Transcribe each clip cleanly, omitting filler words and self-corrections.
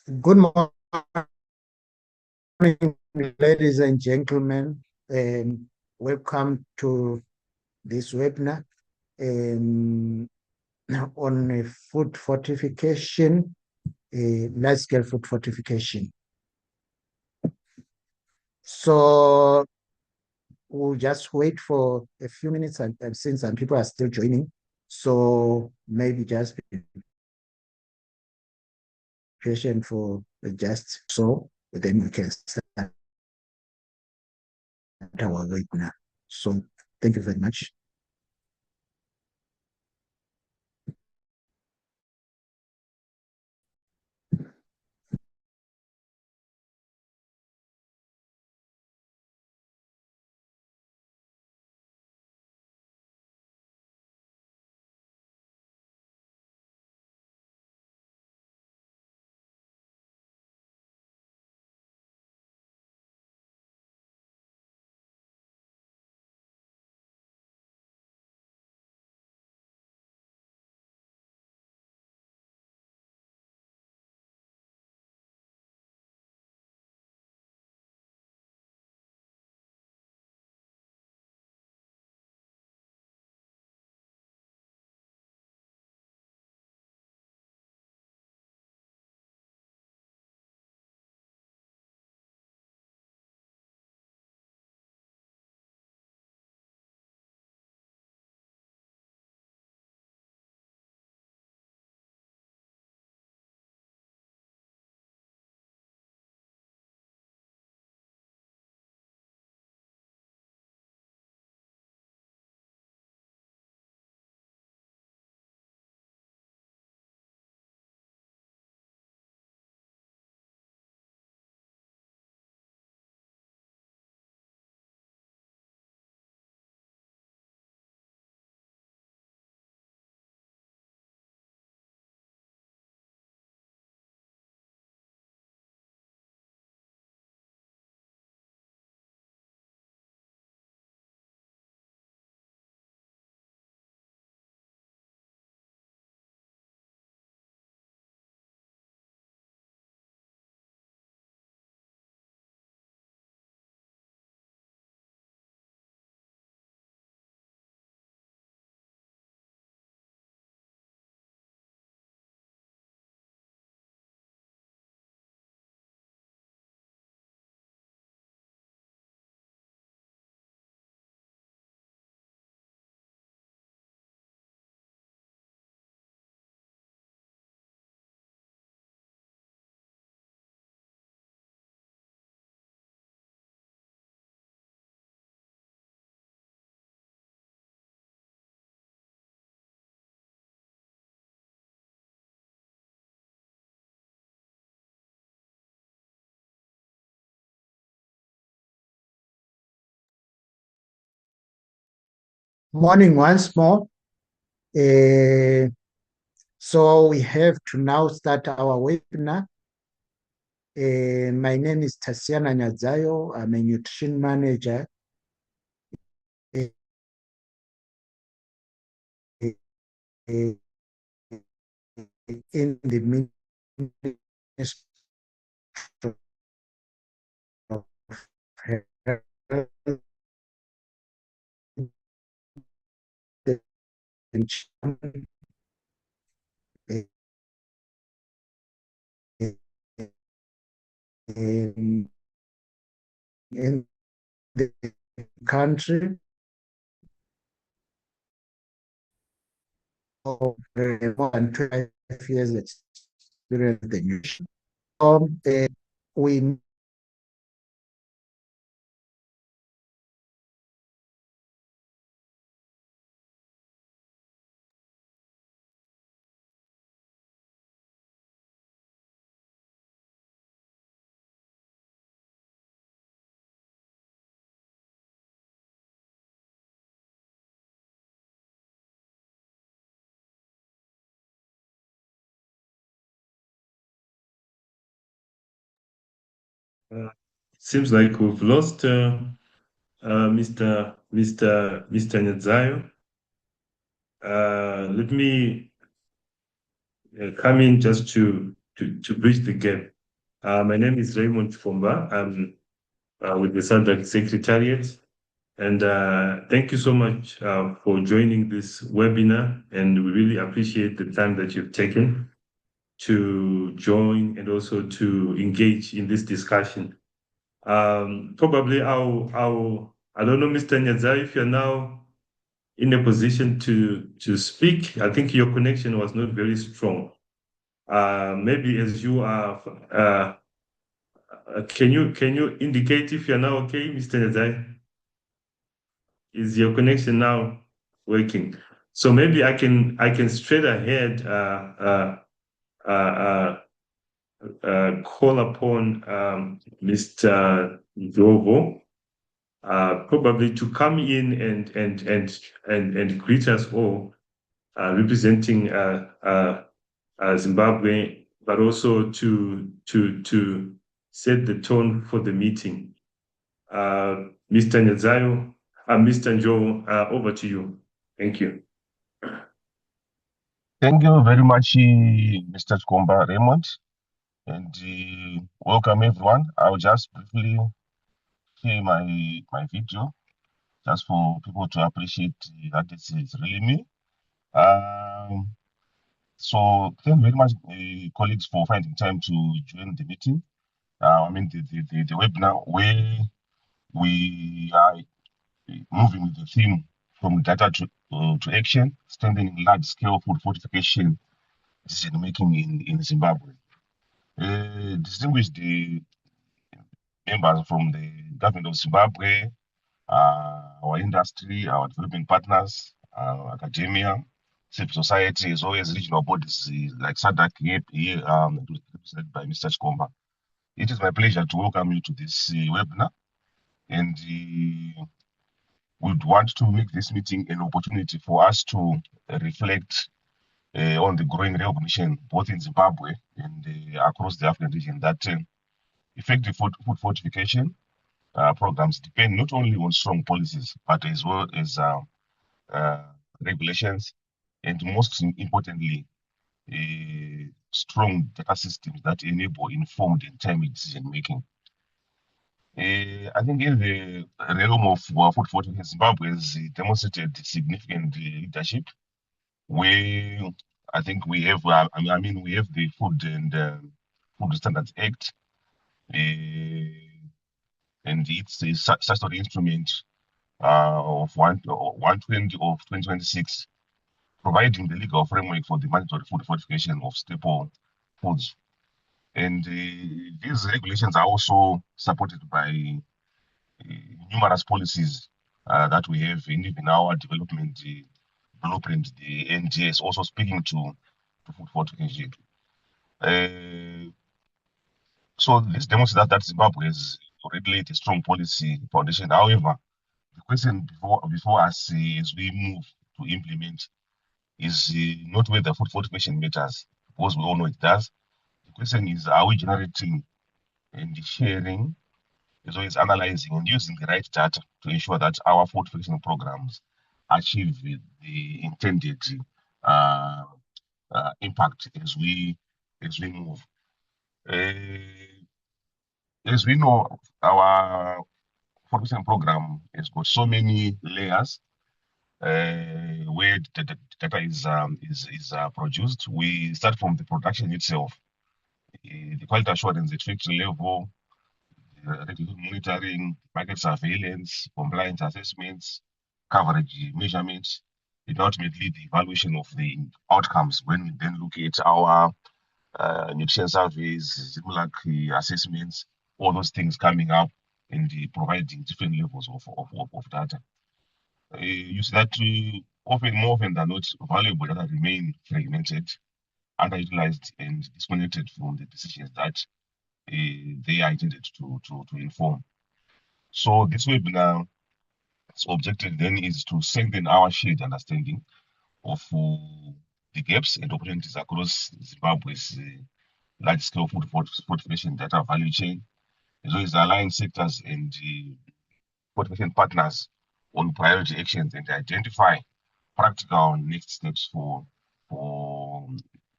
Good morning, ladies and gentlemen, and welcome to this webinar um, on food fortification, large-scale food fortification. So we'll just wait for a few minutes, and since some people are still joining, so maybe just be patient for just so, then we can start our webinar. So thank you very much. Morning once more. So we have to now start our webinar. My name is Tasiana Nyazayo. I'm a nutrition manager uh, in the Ministry of Health and in the country of more than 12 years experience in the nutrition. We Seems like we've lost Mr. Nyazayo. Let me come in just to bridge the gap. My name is Raymond Fumba. I'm with the SADC Secretariat. And thank you so much for joining this webinar. And we really appreciate the time that you've taken to join and also to engage in this discussion. Probably I don't know, Mr. Nyadza, if you're now in a position to speak. I think your connection was not very strong. Maybe as you are, can you indicate if you're now okay, Mr. Nyadza? Is your connection now working? So maybe I can straight ahead uh, call upon Mr. Jovo probably to come in and greet us all, representing Zimbabwe, but also to set the tone for the meeting. Mr. Nyazayo, Mr. Jovo, over to you. Thank you. Thank you very much, Mr. Komba Raymond, and welcome everyone. I'll just briefly share my video just for people to appreciate that this is really me. So thank you very much, colleagues, for finding time to join the meeting. I mean the webinar where we are moving with the theme from data to action, strengthening large-scale food fortification decision making in Zimbabwe. Distinguished members from the government of Zimbabwe, our industry, our development partners, academia, civil society, as well as regional bodies like SADC here, represented by Mr. Chikomba. It is my pleasure to welcome you to this webinar, and we'd want to make this meeting an opportunity for us to reflect on the growing recognition, both in Zimbabwe and across the African region, that effective food fortification programs depend not only on strong policies, but as well as regulations, and most importantly, strong data systems that enable informed and timely decision making. I think in the realm of food fortification, Zimbabwe has demonstrated significant leadership, where I think we have, I mean, we have the Food and Food Standards Act, and it's a statutory instrument of 120 of 2026, providing the legal framework for the mandatory food fortification of staple foods. And these regulations are also supported by numerous policies that we have in even our development blueprint. The NGS also speaking to food fortification. So this demonstrates that Zimbabwe has already laid a strong policy foundation. However, the question before us as we move to implement is not whether food fortification matters, because we all know it does. The question is, are we generating and sharing, as well as analyzing and using the right data to ensure that our fortification programs achieve the intended impact as we move. As we know, our fortification program has got so many layers where the data is produced. We start from the production itself, the quality assurance at factory level, regulatory monitoring, market surveillance, compliance assessments, coverage measurements, and ultimately the evaluation of the outcomes when we then look at our nutrition surveys, similar assessments, all those things coming up and providing different levels of data. You see that more often than not, valuable data remain fragmented, underutilized, and disconnected from the decisions that they are intended to inform. So this webinar, its objective then is to strengthen our shared understanding of the gaps and opportunities across Zimbabwe's large-scale food fortification data value chain, as well as align sectors and fortification partners on priority actions and identify practical next steps for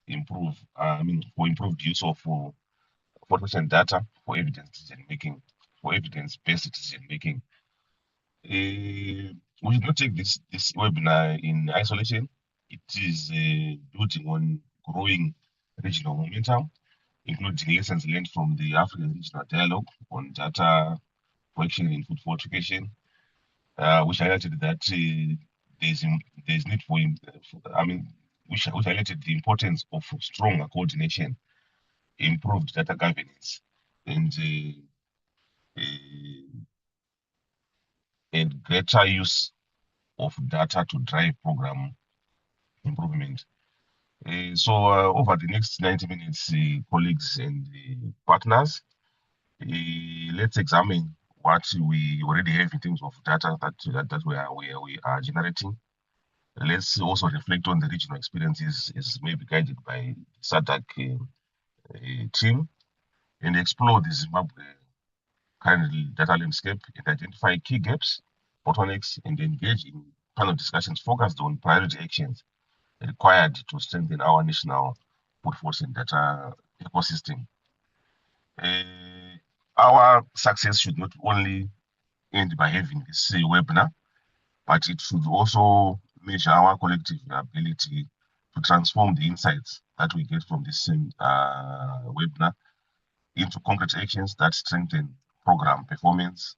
improved use of fortification data for evidence decision making, for evidence-based decision making. We should not take this webinar in isolation. It is building on growing regional momentum, including lessons learned from the African Regional Dialogue on data collection in food fortification, which highlighted that there's need for, which highlighted the importance of stronger coordination, improved data governance, and greater use of data to drive program improvement. So over the next 90 minutes, colleagues and partners, let's examine what we already have in terms of data that we are generating. Let's also reflect on the regional experiences as maybe guided by SADC team, and explore the Zimbabwe current data landscape and identify key gaps, bottlenecks, and engage in panel discussions focused on priority actions required to strengthen our national workforce and data ecosystem. Our success should not only end by having this webinar, but it should also measure our collective ability to transform the insights that we get from this webinar into concrete actions that strengthen program performance,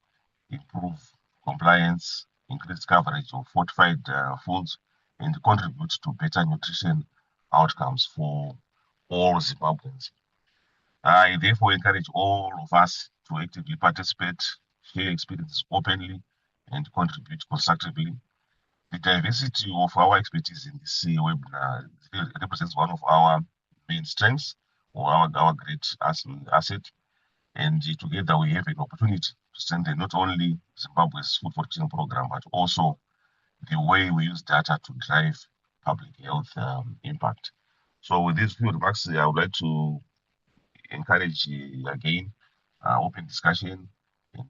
improve compliance, increase coverage of fortified foods, and contribute to better nutrition outcomes for all Zimbabweans. I therefore encourage all of us to actively participate, share experiences openly, and contribute constructively. The diversity of our expertise in this webinar represents one of our main strengths or our great asset. And together we have an opportunity to strengthen not only Zimbabwe's food fortification program, but also the way we use data to drive public health impact. So with these few remarks, I would like to encourage again open discussion and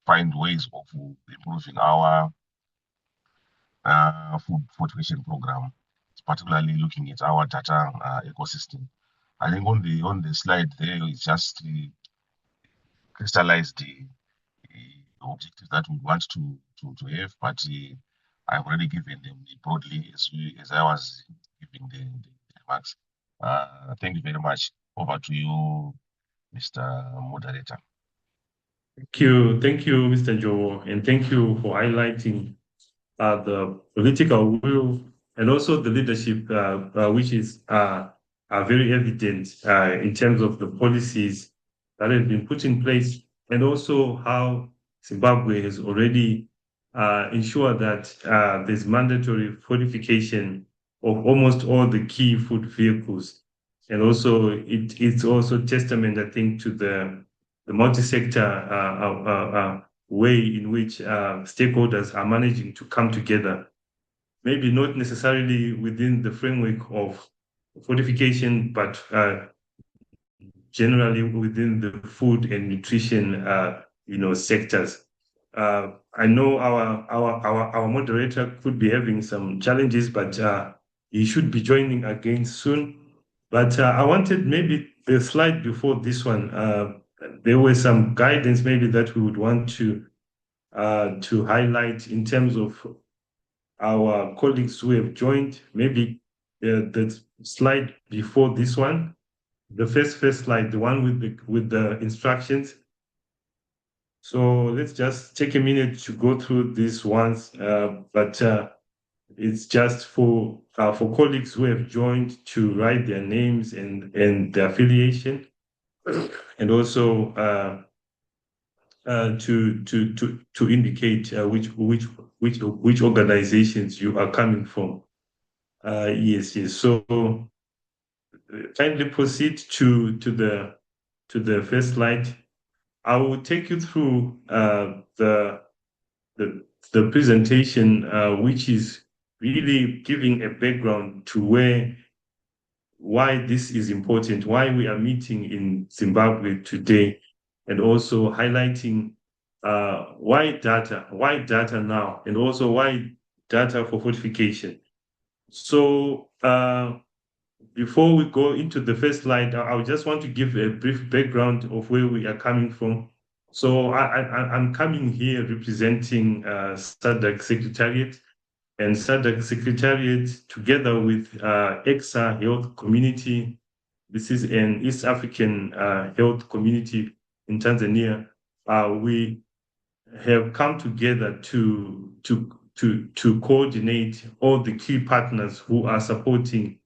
find ways of improving our food fortification program, particularly looking at our data ecosystem. I think on the slide there is just crystallize the objectives that we want to have, but I've already given them broadly as I was giving the remarks. Thank you very much. Over to you, Mr. Moderator. Thank you, Mr. Joe, and thank you for highlighting the political will and also the leadership, which is very evident in terms of the policies that have been put in place, and also how Zimbabwe has already ensured that there's mandatory fortification of almost all the key food vehicles. And also it's also testament, I think, to the multi-sector way in which stakeholders are managing to come together, maybe not necessarily within the framework of fortification, but generally within the food and nutrition sectors. I know our moderator could be having some challenges, but he should be joining again soon. But I wanted maybe the slide before this one. There was some guidance maybe that we would want to highlight in terms of our colleagues who have joined. Maybe the slide before this one, the first slide, the one with the instructions. So let's just take a minute to go through these ones, but it's just for colleagues who have joined to write their names and their affiliation, and also to indicate which organizations you are coming from. Yes. So kindly proceed to the first slide. I will take you through the presentation, which is really giving a background to why this is important, why we are meeting in Zimbabwe today, and also highlighting why data now, and also why data for fortification. So before we go into the first slide, I just want to give a brief background of where we are coming from. So I'm coming here representing SADC Secretariat, and SADC Secretariat together with EXA Health Community. This is an East African health community in Tanzania. We have come together to coordinate all the key partners who are supporting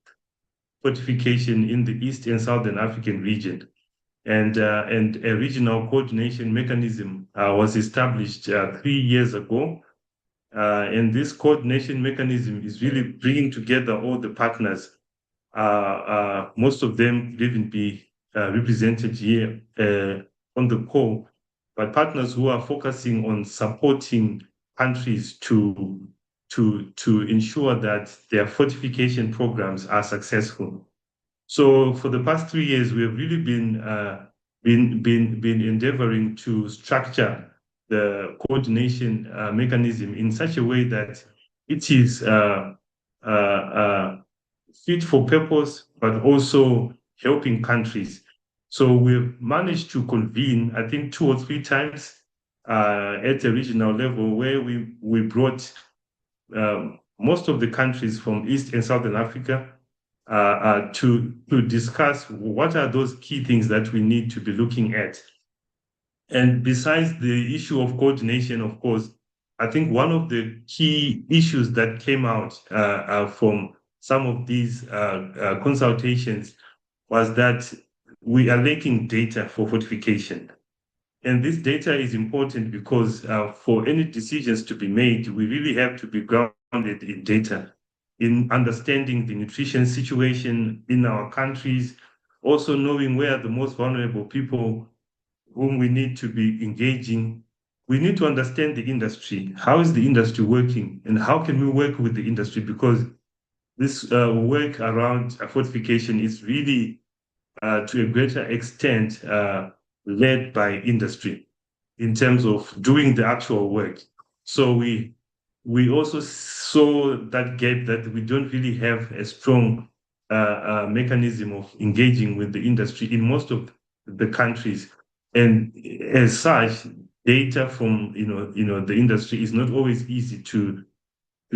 fortification in the East and Southern African region. And a regional coordination mechanism was established 3 years ago. And this coordination mechanism is really bringing together all the partners. Most of them could even be represented here on the call, but partners who are focusing on supporting countries to ensure that their fortification programs are successful. So for the past 3 years, we have really been endeavoring to structure the coordination mechanism in such a way that it is fit for purpose, but also helping countries. So we've managed to convene, I think, 2 or 3 times at a regional level where we brought most of the countries from East and Southern Africa to discuss what are those key things that we need to be looking at. And besides the issue of coordination, of course, I think one of the key issues that came out from some of these consultations was that we are lacking data for fortification. And this data is important because for any decisions to be made, we really have to be grounded in data, in understanding the nutrition situation in our countries, also knowing where are the most vulnerable people whom we need to be engaging. We need to understand the industry. How is the industry working, and how can we work with the industry? Because this work around fortification is really, to a greater extent, led by industry in terms of doing the actual work. So we also saw that gap, that we don't really have a strong mechanism of engaging with the industry in most of the countries. And as such, data from the industry is not always easy to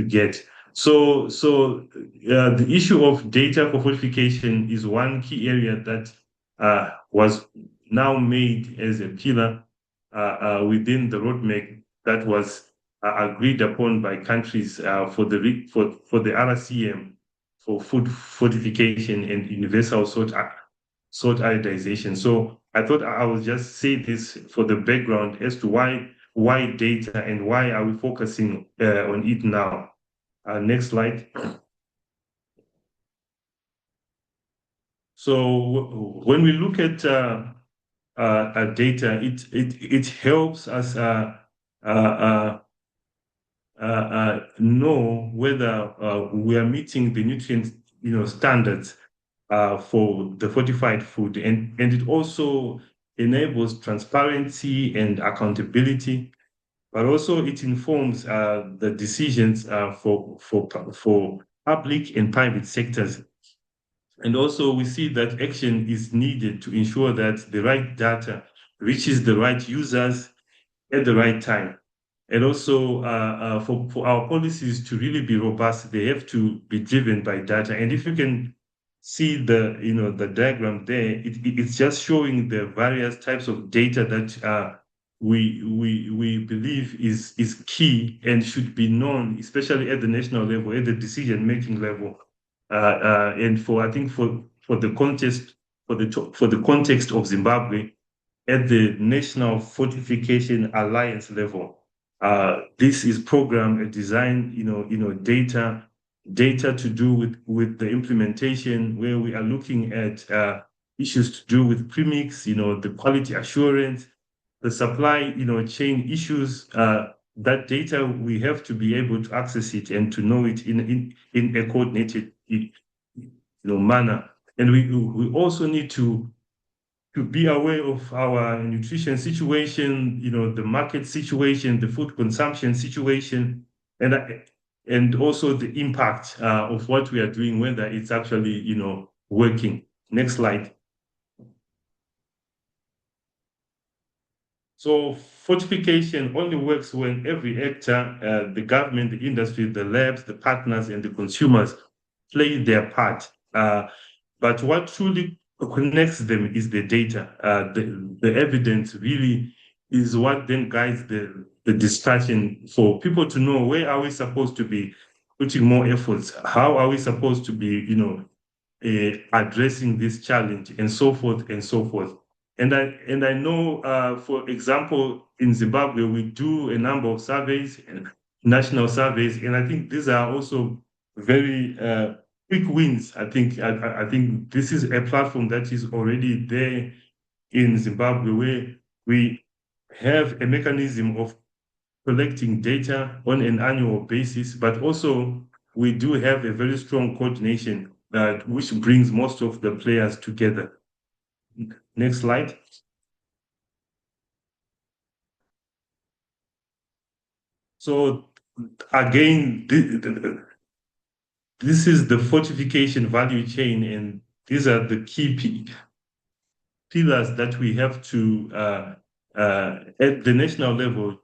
get. So the issue of data for fortification is one key area that was now made as a pillar within the roadmap that was agreed upon by countries for the RCM, for food fortification and universal salt iodization. So I thought I would just say this for the background as to why data and why are we focusing on it now. Next slide. So when we look at data, it helps us know whether we are meeting the nutrient standards for the fortified food, and it also enables transparency and accountability, but also it informs the decisions for public and private sectors. And also we see that action is needed to ensure that the right data reaches the right users at the right time. And also for our policies to really be robust, they have to be driven by data. And if you can see the diagram there, it's just showing the various types of data that we believe is key and should be known, especially at the national level, at the decision-making level. And I think for the context of Zimbabwe, at the National Fortification Alliance level, this is program design, data to do with the implementation, where we are looking at issues to do with premix, the quality assurance, the supply, chain issues. That data, we have to be able to access it and to know it in a coordinated manner. And we also need to be aware of our nutrition situation, the market situation, the food consumption situation, and also the impact of what we are doing, whether it's actually, working. Next slide. So fortification only works when every actor, the government, the industry, the labs, the partners, and the consumers play their part. But what truly connects them is the data. The evidence really is what then guides the discussion for people to know where are we supposed to be putting more efforts, how are we supposed to be, addressing this challenge, and so forth and so forth. And I know, for example, in Zimbabwe, we do a number of surveys, national surveys, and I think these are also very quick wins. I think this is a platform that is already there in Zimbabwe, where we have a mechanism of collecting data on an annual basis, but also we do have a very strong coordination which brings most of the players together. Next slide. So again, this is the fortification value chain, and these are the key pillars that we have to, at the national level,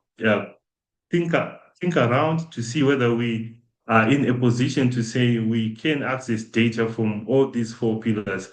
think around to see whether we are in a position to say we can access data from all these four pillars.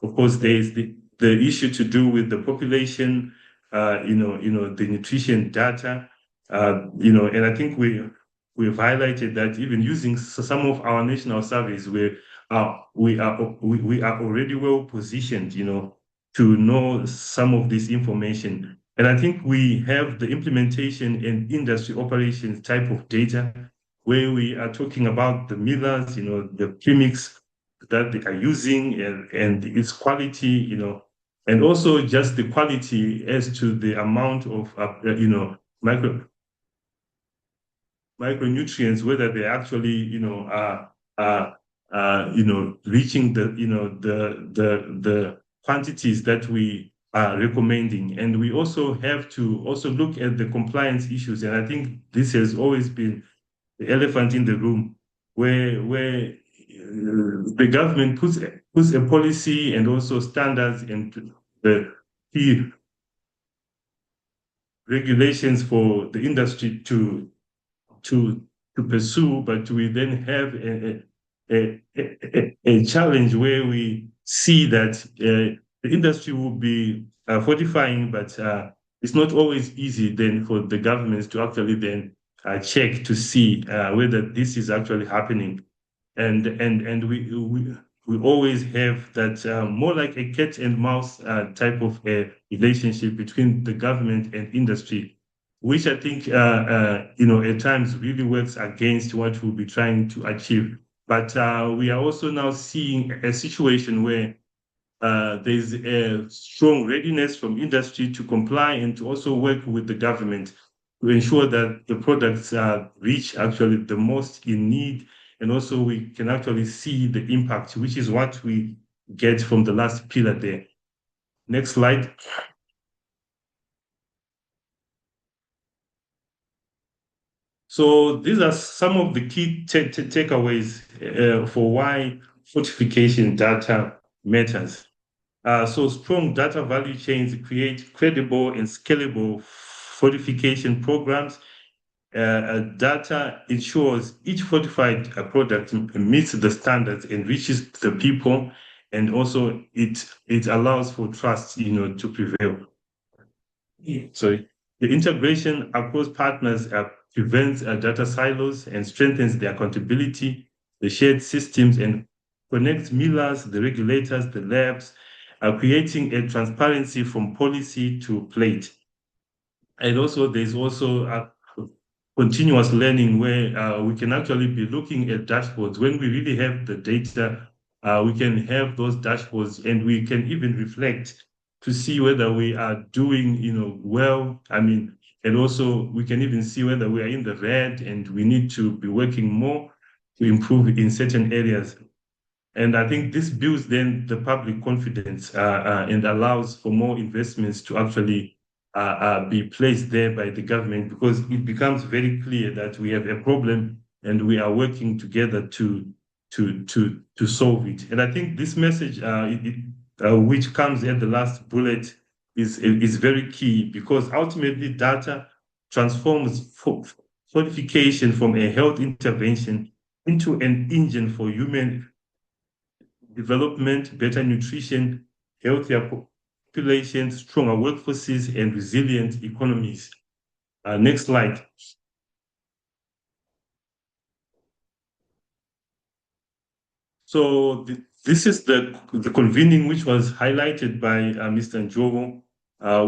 Of course, there is the issue to do with the population, the nutrition data, and I think we've highlighted that even using some of our national surveys, we are already well positioned, to know some of this information. And I think we have the implementation and industry operations type of data where we are talking about the millers, the premix that they are using and its quality, and also just the quality as to the amount of, micronutrients, whether they actually, reaching the quantities that we are recommending. And we also have to also look at the compliance issues. And I think this has always been the elephant in the room, where the government puts a policy and also standards and the key regulations for the industry to pursue, but we then have a challenge where we see that the industry will be fortifying, but it's not always easy then for the governments to actually then check to see whether this is actually happening. And we always have that more like a cat and mouse type of relationship between the government and industry, which I think, at times really works against what we'll be trying to achieve. But we are also now seeing a situation where there's a strong readiness from industry to comply and to also work with the government to ensure that the products reach actually the most in need. And also we can actually see the impact, which is what we get from the last pillar there. Next slide. So these are some of the key takeaways for why fortification data matters. So strong data value chains create credible and scalable fortification programs. Data ensures each fortified product meets the standards and reaches the people, and also it allows for trust, to prevail. So the integration across partners prevents data silos and strengthens the accountability, the shared systems, and connects millers, the regulators, the labs, creating a transparency from policy to plate. And also there's also a continuous learning where we can actually be looking at dashboards. When we really have the data, we can have those dashboards and we can even reflect to see whether we are doing, well. And also we can even see whether we are in the red and we need to be working more to improve in certain areas. And I think this builds then the public confidence and allows for more investments to actually be placed there by the government, because it becomes very clear that we have a problem and we are working together to to solve it. And I think this message, which comes at the last bullet, is very key, because ultimately data transforms fortification from a health intervention into an engine for human development, better nutrition, healthier populations, stronger workforces, and resilient economies. Next slide. So this is the convening which was highlighted by Mr. Njogo,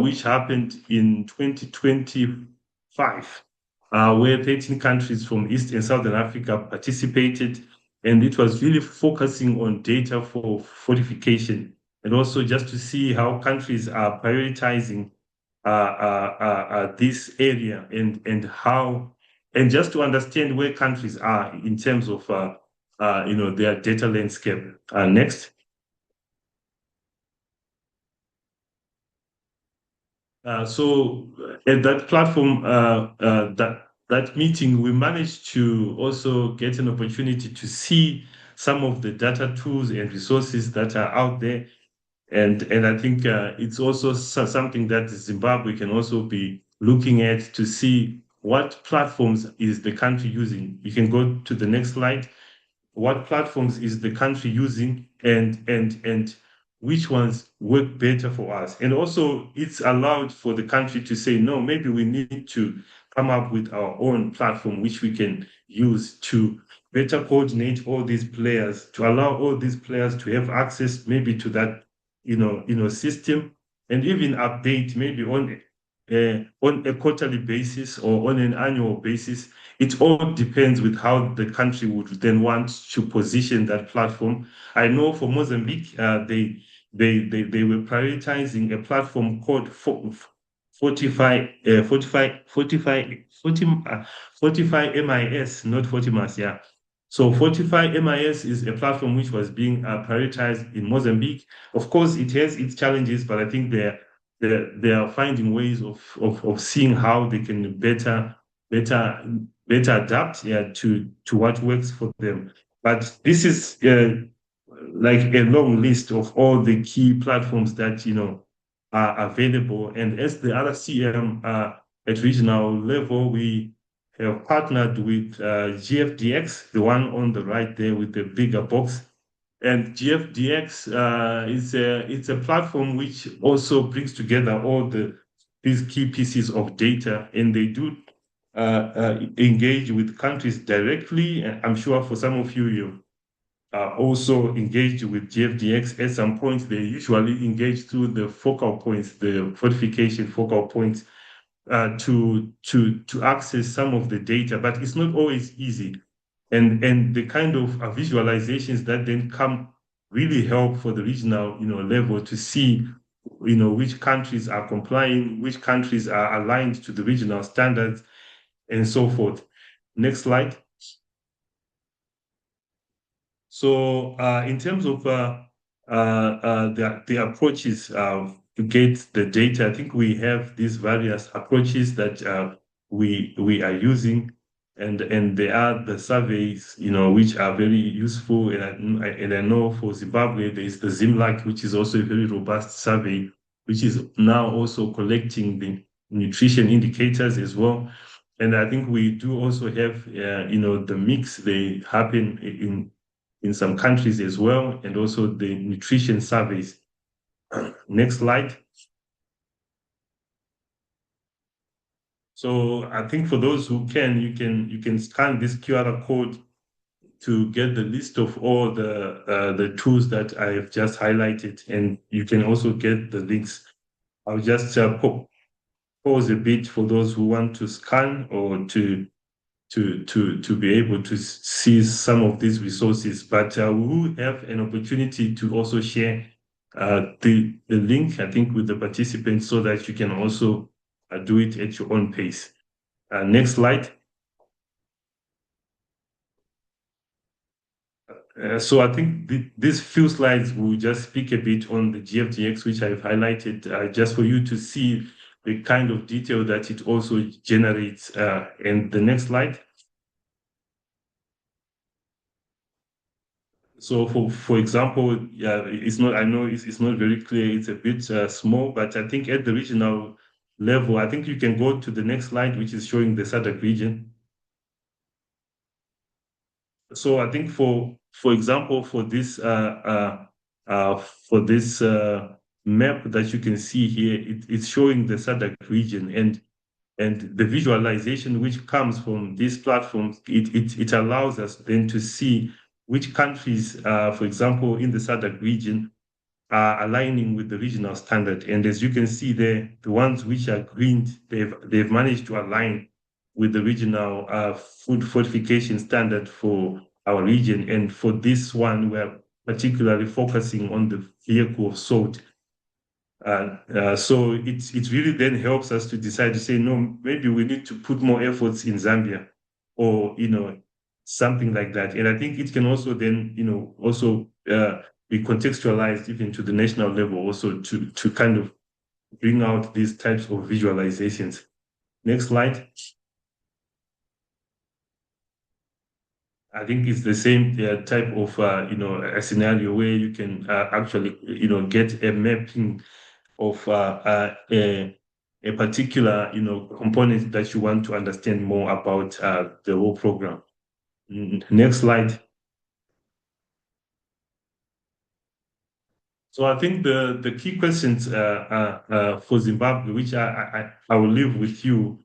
which happened in 2025, where 13 countries from East and Southern Africa participated. And it was really focusing on data for fortification, and also just to see how countries are prioritizing this area, and how, and just to understand where countries are in terms of their data landscape. Next. So at that platform, that meeting, we managed to also get an opportunity to see some of the data tools and resources that are out there. And I think it's also something that Zimbabwe can also be looking at to see what platforms is the country using. You can go to the next slide. What platforms is the country using, and which ones work better for us. And also it's allowed for the country to say, no, maybe we need to come up with our own platform which we can use to better coordinate all these players, to allow all these players to have access maybe to that system, and even update maybe on a quarterly basis or on an annual basis. It all depends with how the country would then want to position that platform. I know for Mozambique, they were prioritizing a platform called Fortify, 45 MIS, not Fortimas, yeah. So Fortify MIS is a platform which was being prioritized in Mozambique. Of course, it has its challenges, but I think they are finding ways of seeing how they can better adapt, yeah, to what works for them. But this is like a long list of all the key platforms that are available. And as the other CM at regional level, we have partnered with GFDX, the one on the right there with the bigger box. And GFDX it's a platform which also brings together all these key pieces of data, and they do engage with countries directly. I'm sure for some of you also engaged with GFDX at some point. They usually engage through the focal points, the fortification focal points, to access some of the data, but it's not always easy. And the kind of visualizations that then come really help for the regional level to see which countries are complying, which countries are aligned to the regional standards, and so forth. Next slide. So in terms of the approaches to get the data, I think we have these various approaches that we are using, and there are the surveys, which are very useful. And I know for Zimbabwe there is the ZimLac, which is also a very robust survey, which is now also collecting the nutrition indicators as well. And I think we do also have, the mix. They happen in some countries as well, and also the nutrition surveys. Next slide. So I think for those who can, you can scan this QR code to get the list of all the tools that I have just highlighted, and you can also get the links. I'll just pause a bit for those who want to scan or to be able to see some of these resources. But we will have an opportunity to also share the link, I think, with the participants, so that you can also do it at your own pace. Next slide. So I think these few slides will just speak a bit on the GFDX, which I've highlighted, just for you to see the kind of detail that it also generates. And the next slide. So for example, yeah, it's not. I know it's not very clear. It's a bit small, but I think at the regional level, I think you can go to the next slide, which is showing the SADC region. So I think for example, for this map that you can see here, it's showing the SADC region, and the visualization which comes from these platforms, it allows us then to see which countries, for example, in the SADC region, are aligning with the regional standard. And as you can see there, the ones which are green, they've managed to align with the regional food fortification standard for our region. And for this one, we're particularly focusing on the vehicle of salt. So it really then helps us to decide to say, no, maybe we need to put more efforts in Zambia, or something like that. And I think it can also then also be contextualized even to the national level, also to kind of bring out these types of visualizations. Next slide. I think it's the same type of a scenario where you can actually get a mapping of a particular component that you want to understand more about the whole program. Next slide. So I think the key questions for Zimbabwe, which I will leave with you,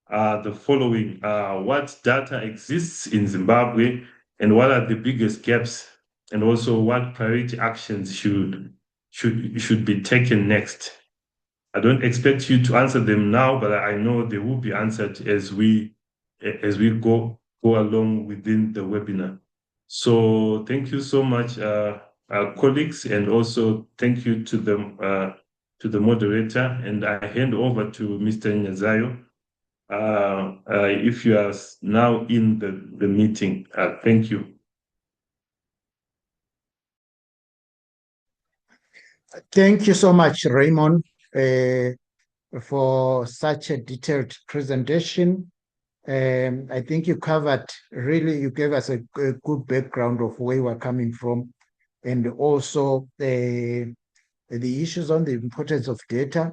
are the following: what data exists in Zimbabwe, and what are the biggest gaps, and also what priority actions should be taken next? I don't expect you to answer them now, but I know they will be answered as we go along within the webinar. So thank you so much, colleagues, and also thank you to the moderator. And I hand over to Mr. Nyazayo. If you are now in the meeting, thank you. Thank you so much, Raymond, for such a detailed presentation. I think you gave us a good background of where we're coming from, and also the issues on the importance of data.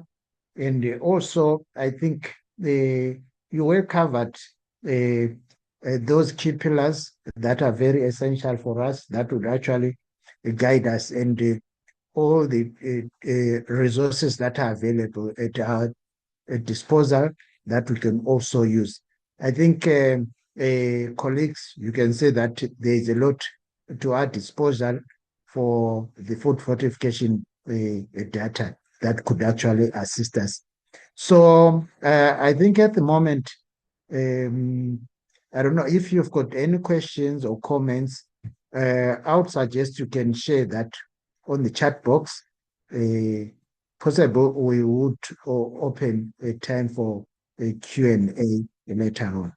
And also, I think you well covered those key pillars that are very essential for us, that would actually guide us, and all the resources that are available at our disposal that we can also use. I think, colleagues, you can say that there is a lot to our disposal for the food fortification data that could actually assist us. So I think at the moment, I don't know if you've got any questions or comments. I would suggest you can share that on the chat box. Possible, we would open a time for a Q&A later on.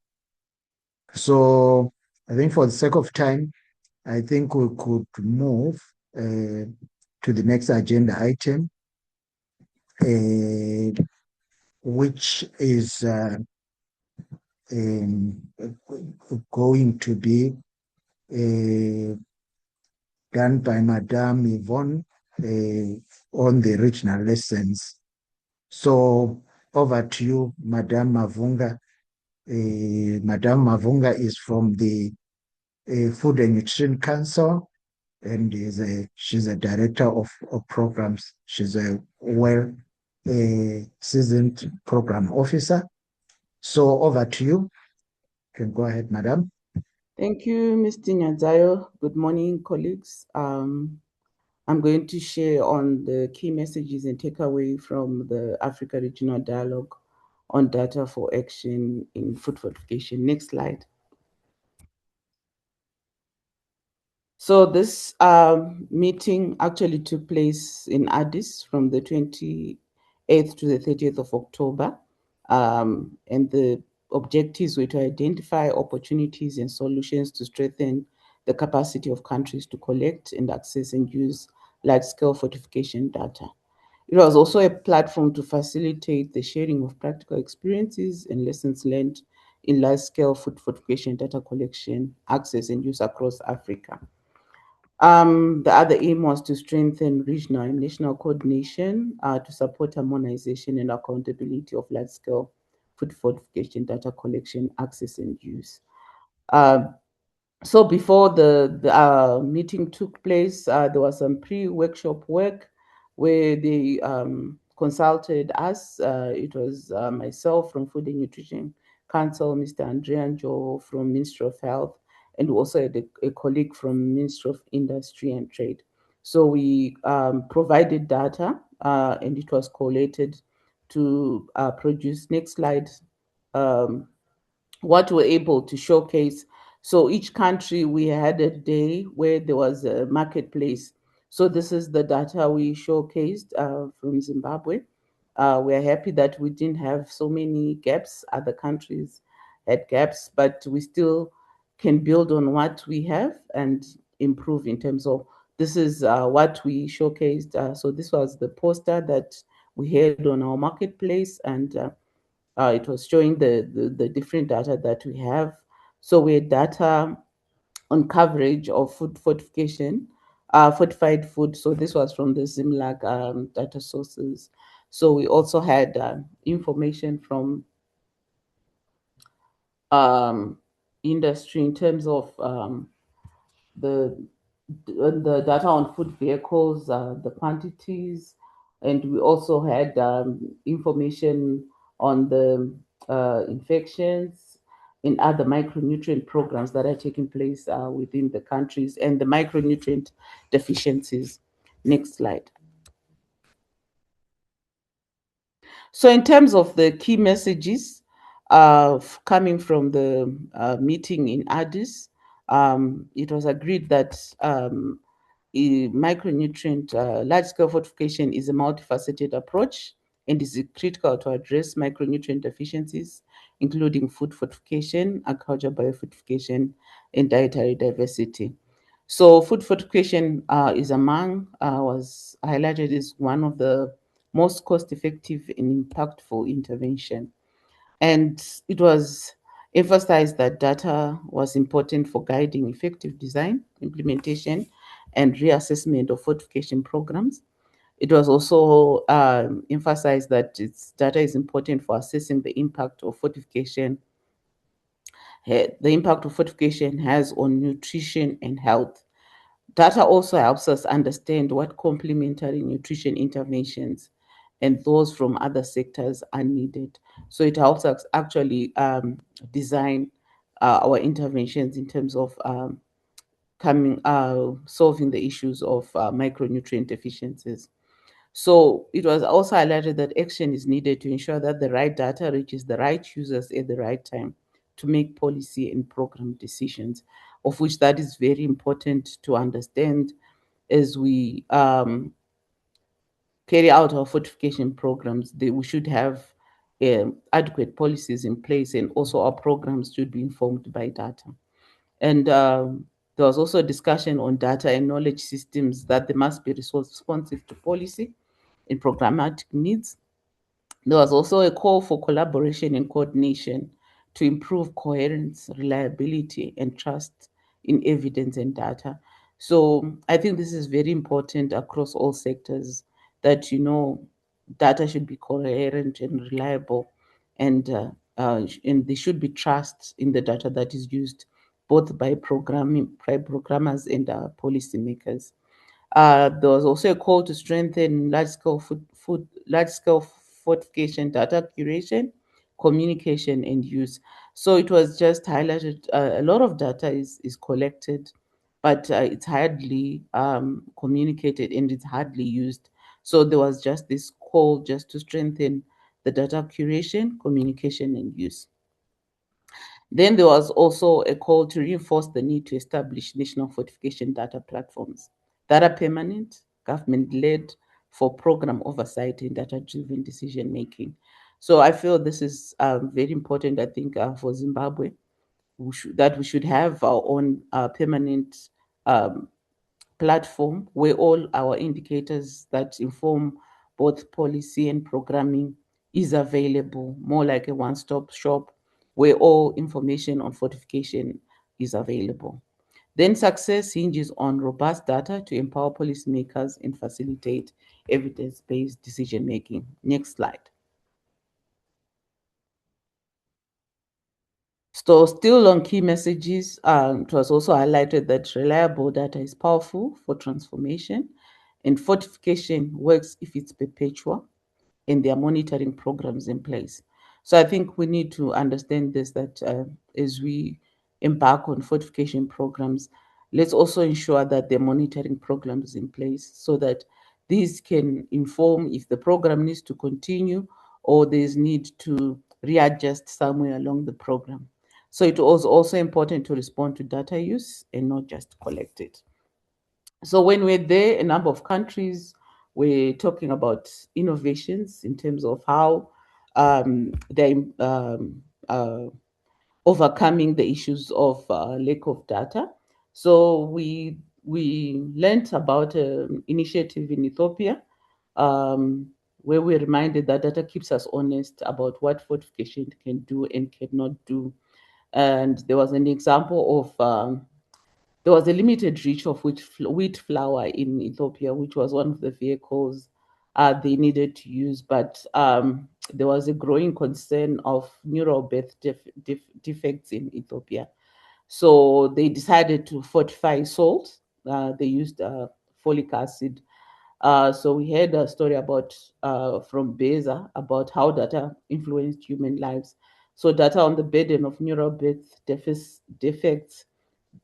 So I think for the sake of time, I think we could move to the next agenda item, which is going to be done by Madame Yvonne on the regional lessons. So over to you, Madame Mavunga. Madame Mavunga is from the Food and Nutrition Council, and she's a director of programs. She's a seasoned program officer. So over to you. You can go ahead, Madam. Thank you, Mr. Nyazayo. Good morning, colleagues. I'm going to share on the key messages and takeaway from the Africa Regional Dialogue on data for action in food fortification. Next slide. So this meeting actually took place in Addis from the 28th to the 30th of October. And the objectives were to identify opportunities and solutions to strengthen the capacity of countries to collect and access and use large-scale fortification data. It was also a platform to facilitate the sharing of practical experiences and lessons learned in large-scale food fortification data collection, access, and use across Africa. The other aim was to strengthen regional and national coordination to support harmonization and accountability of large-scale food fortification data collection, access, and use. So before the meeting took place, there was some pre-workshop work where they consulted us. It was myself from Food and Nutrition Council, Mr. Andrea Njo from Ministry of Health, and we also had a colleague from Ministry of Industry and Trade. So we provided data and it was collated to produce, next slide, what we're able to showcase. So each country, we had a day where there was a marketplace. So this is the data we showcased from Zimbabwe. We're happy that we didn't have so many gaps. Other countries had gaps, but we still can build on what we have and improve in terms of this is what we showcased. So this was the poster that we had on our marketplace, and it was showing the different data that we have. So we had data on coverage of food fortification, fortified food. So this was from the ZIMLAG data sources. So we also had information from industry in terms of the the data on food vehicles, the quantities, and we also had information on the infections and other micronutrient programs that are taking place within the countries and the micronutrient deficiencies. Next slide. So in terms of the key messages coming from the meeting in Addis, it was agreed that micronutrient large-scale fortification is a multifaceted approach and is critical to address micronutrient deficiencies, including food fortification, agricultural biofortification, and dietary diversity. So food fortification was highlighted as one of the most cost-effective and impactful intervention. And it was emphasized that data was important for guiding effective design, implementation, and reassessment of fortification programs. It was also emphasized that its data is important for assessing the impact of fortification has on nutrition and health. Data also helps us understand what complementary nutrition interventions and those from other sectors are needed. So it helps us actually design our interventions in terms of solving the issues of micronutrient deficiencies. So it was also highlighted that action is needed to ensure that the right data reaches the right users at the right time to make policy and program decisions, of which that is very important to understand as we carry out our fortification programs. We should have adequate policies in place, and also our programs should be informed by data. And there was also a discussion on data and knowledge systems, that they must be responsive to policy and programmatic needs. There was also a call for collaboration and coordination to improve coherence, reliability, and trust in evidence and data. So I think this is very important across all sectors, that data should be coherent and reliable, and there should be trust in the data that is used both by programmers and policymakers. There was also a call to strengthen large-scale fortification data curation, communication, and use. So it was just highlighted. A lot of data is collected, but it's hardly communicated and it's hardly used. So there was just this call just to strengthen the data curation, communication, and use. Then there was also a call to reinforce the need to establish national fortification data platforms that are permanent, government-led, for program oversight and data-driven decision-making. So I feel this is very important, I think, for Zimbabwe, that we should have our own permanent platform where all our indicators that inform both policy and programming is available, more like a one-stop shop where all information on fortification is available. Then success hinges on robust data to empower policymakers and facilitate evidence-based decision-making. Next slide. So still on key messages, it was also highlighted that reliable data is powerful for transformation, and fortification works if it's perpetual and there are monitoring programs in place. So I think we need to understand this, that as we embark on fortification programs, let's also ensure that the monitoring programs in place so that these can inform if the program needs to continue or there's need to readjust somewhere along the program. So it was also important to respond to data use and not just collect it. So when we're there, a number of countries were talking about innovations in terms of how they're overcoming the issues of lack of data. So we learned about an initiative in Ethiopia where we reminded that data keeps us honest about what fortification can do and cannot do. And there was an example of there was a limited reach of wheat flour in Ethiopia, which was one of the vehicles they needed to use. But there was a growing concern of neural birth defects in Ethiopia. So they decided to fortify salt. They used folic acid. So we heard a story about from Beza about how data influenced human lives. So data on the burden of neural birth defects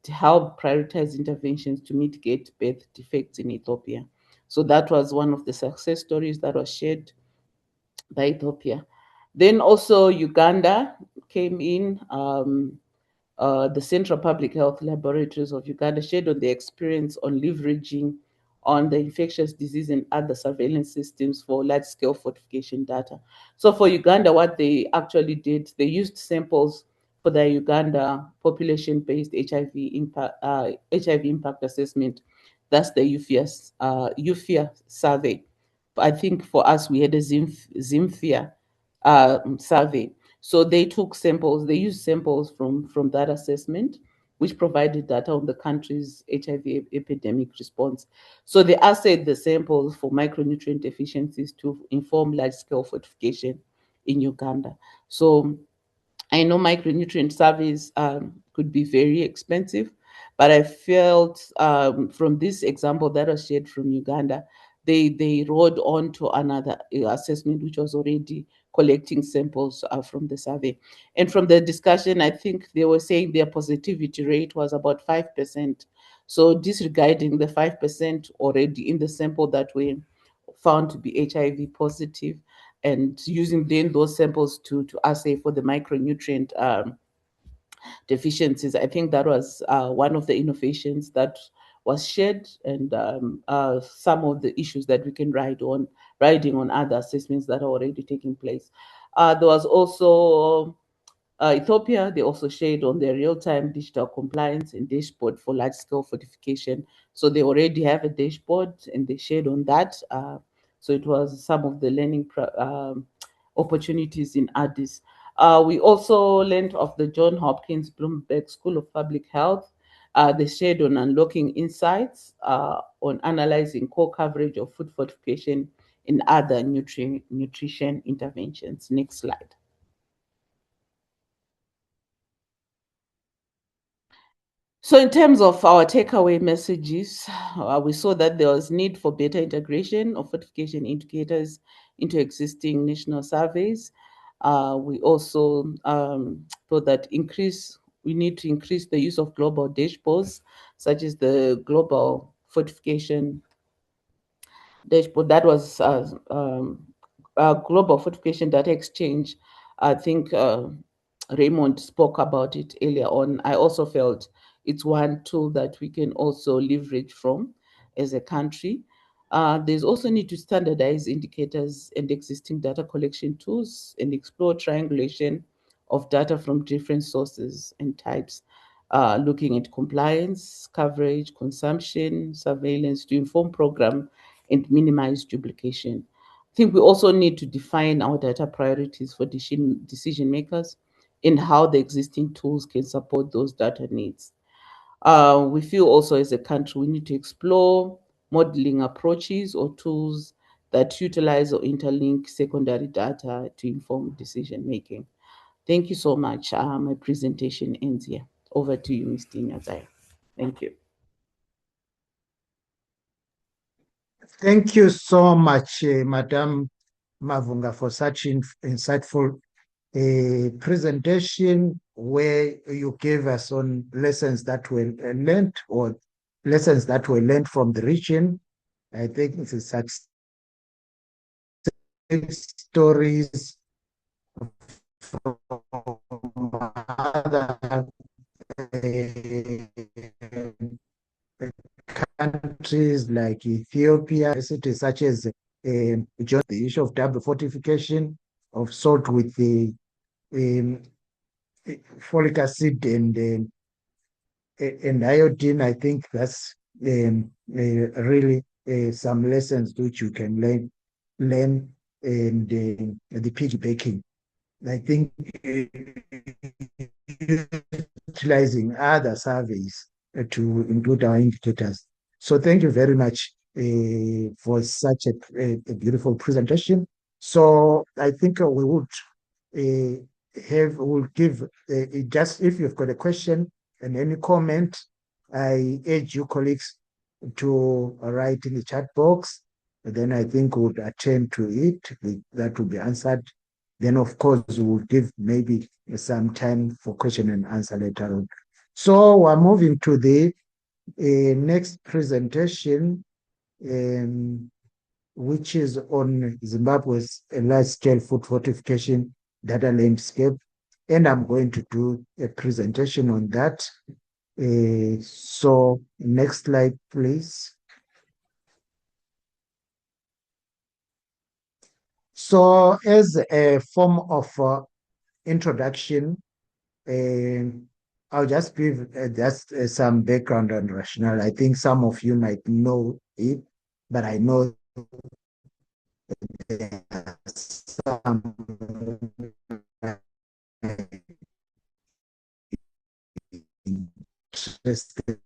to help prioritize interventions to mitigate birth defects in Ethiopia. So that was one of the success stories that was shared by Ethiopia. Then also Uganda came in. The Central Public Health Laboratories of Uganda shared on their experience on leveraging on the infectious disease and other surveillance systems for large-scale fortification data. So for Uganda, what they actually did, they used samples for the Uganda population-based HIV impact assessment. That's the UFIA survey. I think for us, we had a Zimfia survey. So they took samples, they used samples from that assessment, which provided data on the country's HIV epidemic response. So they assayed the samples for micronutrient deficiencies to inform large-scale fortification in Uganda. So I know micronutrient surveys could be very expensive, but I felt from this example that was shared from Uganda, they rode on to another assessment which was already collecting samples from the survey. And from the discussion, I think they were saying their positivity rate was about 5%. So disregarding the 5% already in the sample that were found to be HIV positive, and using then those samples to assay for the micronutrient deficiencies. I think that was one of the innovations that was shared, and some of the issues that we can riding on other assessments that are already taking place. There was also Ethiopia, they also shared on their real-time digital compliance and dashboard for large-scale fortification. So they already have a dashboard and they shared on that. So it was some of the learning opportunities in Addis. We also learned of the John Hopkins Bloomberg School of Public Health. They shared on unlocking insights on analyzing core coverage of food fortification and other nutrition interventions. Next slide. So in terms of our takeaway messages, we saw that there was need for better integration of fortification indicators into existing national surveys. We also thought that we need to increase the use of global dashboards, such as the Global Fortification Dashboard. That was Global Fortification Data Exchange. I think Raymond spoke about it earlier on. I also felt it's one tool that we can also leverage from as a country. There's also need to standardize indicators and existing data collection tools and explore triangulation of data from different sources and types, looking at compliance, coverage, consumption, surveillance to inform program and minimize duplication. I think we also need to define our data priorities for decision makers and how the existing tools can support those data needs. We feel also as a country we need to explore modeling approaches or tools that utilize or interlink secondary data to inform decision making. Thank you so much. My presentation ends here. Over to you, Ms. Nyazaya. Thank you. Thank you so much, Madam Mavunga, for such insightful presentation where you gave us on lessons that were learned or lessons that were learned from the region. I think it's a success stories from other countries like Ethiopia, cities such as the issue of double fortification of salt with the folic acid and iodine. I think that's really some lessons which you can learn and the piggybacking. I think utilizing other surveys to include our indicators. So thank you very much for such a beautiful presentation. So I think we would we'll give just if you've got a question and any comment, I urge you colleagues to write in the chat box. Then I think we'll attend to it. That will be answered. Then, of course, we'll give maybe some time for question and answer later on. So we're moving to the next presentation, which is on Zimbabwe's large-scale food fortification data landscape. And I'm going to do a presentation on that. So next slide, please. So as a form of introduction, I'll just give just some background and rationale. I think some of you might know it, but I know there are some interested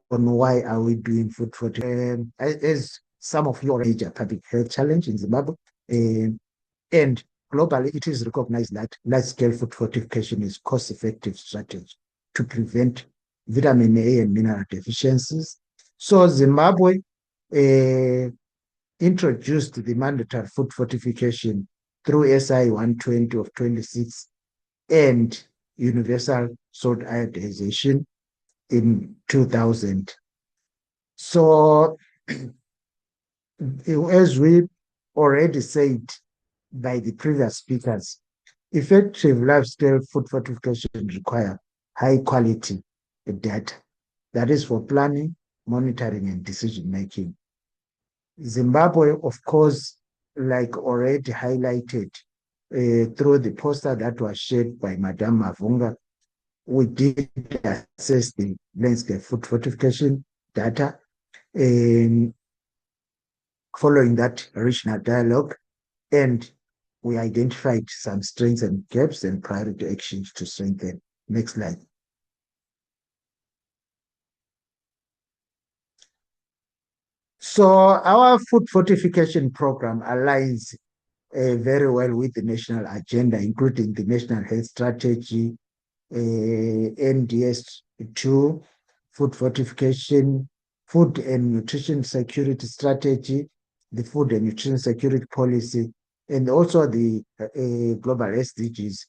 on why are we doing food fortification. As some of you already a public health challenge in Zimbabwe, and globally, it is recognized that large-scale food fortification is cost-effective strategy to prevent vitamin A and mineral deficiencies. So Zimbabwe introduced the mandatory food fortification through SI 120 of 26 and universal salt iodization in 2000. So as we already said by the previous speakers, effective large-scale food fortification require high-quality data. That is for planning, monitoring, and decision-making. Zimbabwe, of course, like already highlighted through the poster that was shared by Madam Mavunga, we did assess the landscape food fortification data. And following that regional dialogue, and we identified some strengths and gaps and priority actions to strengthen. Next slide. So our food fortification program aligns very well with the national agenda, including the National Health Strategy, NDS2, food fortification, food and nutrition security strategy, the food and nutrition security policy, and also the global SDGs.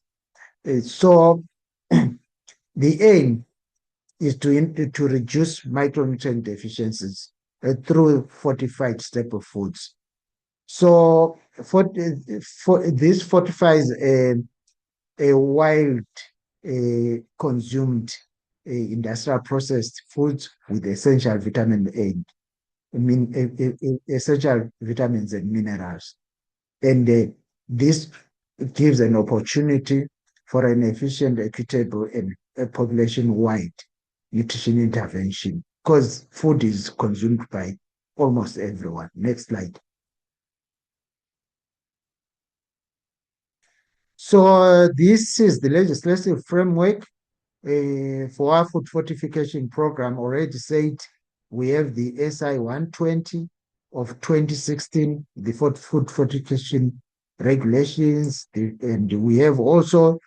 So the aim is to reduce micronutrient deficiencies through fortified staple foods. So this fortifies a wild consumed industrial processed foods with essential vitamin A, essential vitamins and minerals. And this gives an opportunity for an efficient, equitable, and population-wide nutrition intervention because food is consumed by almost everyone. Next slide. So this is the legislative framework for our food fortification program, already said we have the SI 120 of 2016, the food fortification regulations, and we have also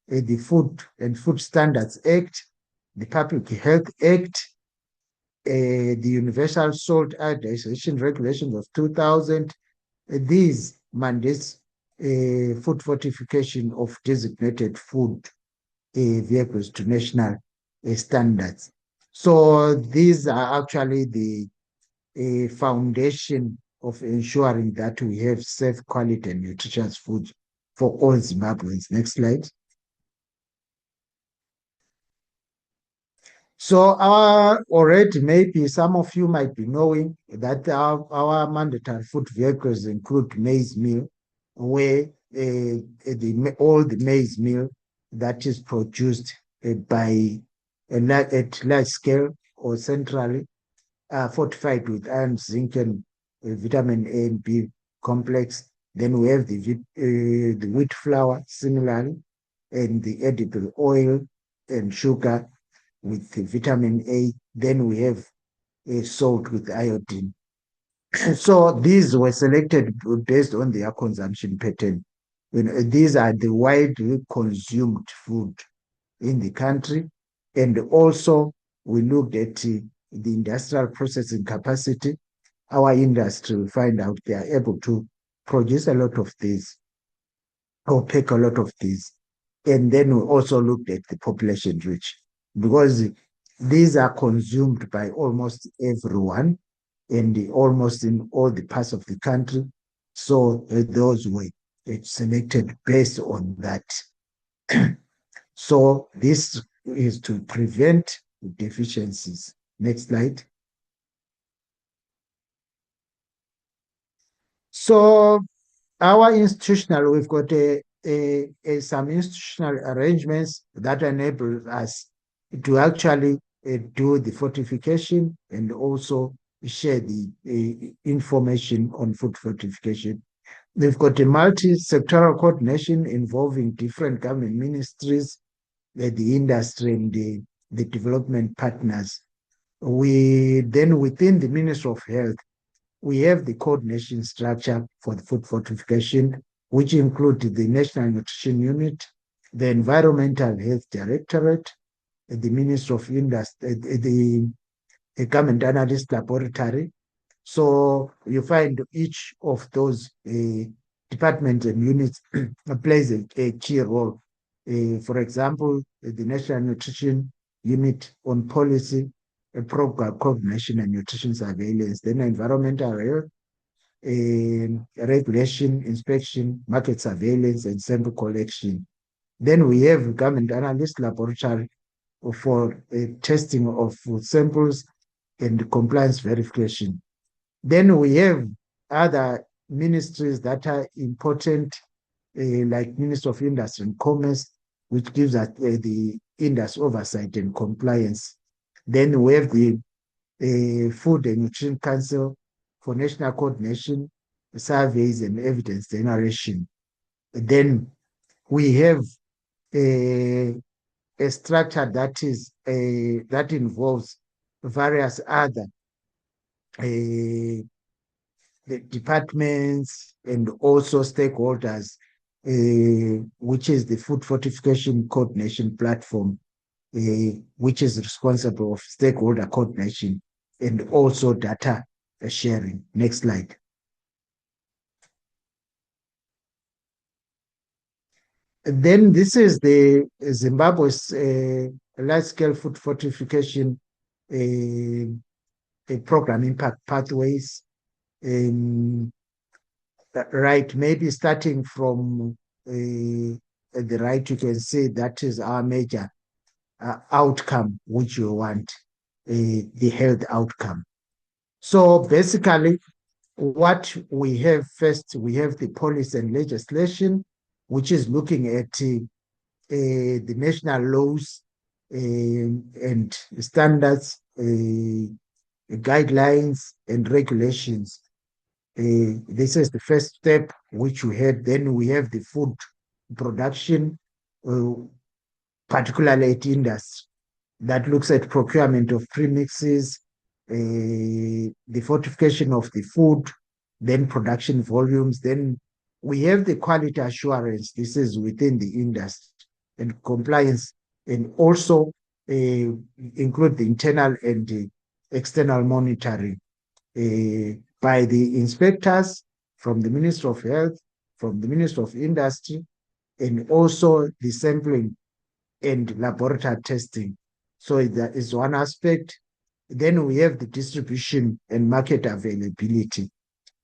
the Food and Food Standards Act, the Public Health Act, the Universal Salt Iodization Regulations of 2000. These mandates food fortification of designated food vehicles to national standards. So these are actually the foundation of ensuring that we have safe, quality, and nutritious food for all Zimbabweans. Next slide. So already maybe some of you might be knowing that our mandatory food vehicles include maize meal, where all the maize meal that is produced by at large scale or centrally fortified with iron, zinc, and vitamin A and B complex. Then we have the wheat flour similarly, and the edible oil and sugar with vitamin A. Then we have salt with iodine. So these were selected based on their consumption pattern. These are the widely consumed food in the country. And also we looked at the industrial processing capacity. Our industry, we find out they are able to produce a lot of these or pack a lot of these. And then we also looked at the population reach, because these are consumed by almost everyone and almost in all the parts of the country. So those were selected based on that. So this is to prevent deficiencies. Next slide. So our institutional, we've got some institutional arrangements that enable us to actually do the fortification and also share the information on food fortification. We've got a multi-sectoral coordination involving different government ministries, the industry, and the development partners. We then, within the Ministry of Health, we have the coordination structure for the food fortification, which include the National Nutrition Unit, the Environmental Health Directorate, the Ministry of Industry, the Government Analyst Laboratory. So you find each of those departments and units plays a key role. For example, the National Nutrition Unit on policy, program coordination and nutrition surveillance, then environmental health, regulation, inspection, market surveillance, and sample collection. Then we have government analyst laboratory for testing of samples and compliance verification. Then we have other ministries that are important, like Ministry of Industry and Commerce, which gives us the industry oversight and compliance. Then we have the Food and Nutrition Council for national coordination, surveys, and evidence generation. Then we have a structure that is that involves various other the departments and also stakeholders, which is the Food Fortification Coordination Platform, which is responsible for stakeholder coordination and also data sharing. Next slide. Then this is the Zimbabwe's large-scale food fortification program impact pathways. Right, maybe starting from the right, you can see that is our major outcome, which we want, the health outcome. So basically, what we have first, we have the policy and legislation, which is looking at the national laws and standards, guidelines, and regulations. This is the first step which we had. Then we have the food production, particularly at industry, that looks at procurement of premixes, the fortification of the food, then production volumes. Then we have the quality assurance. This is within the industry and compliance, and also include the internal and the external monitoring by the inspectors from the Ministry of Health, from the Ministry of Industry, and also the sampling and laboratory testing. So that is one aspect. Then we have the distribution and market availability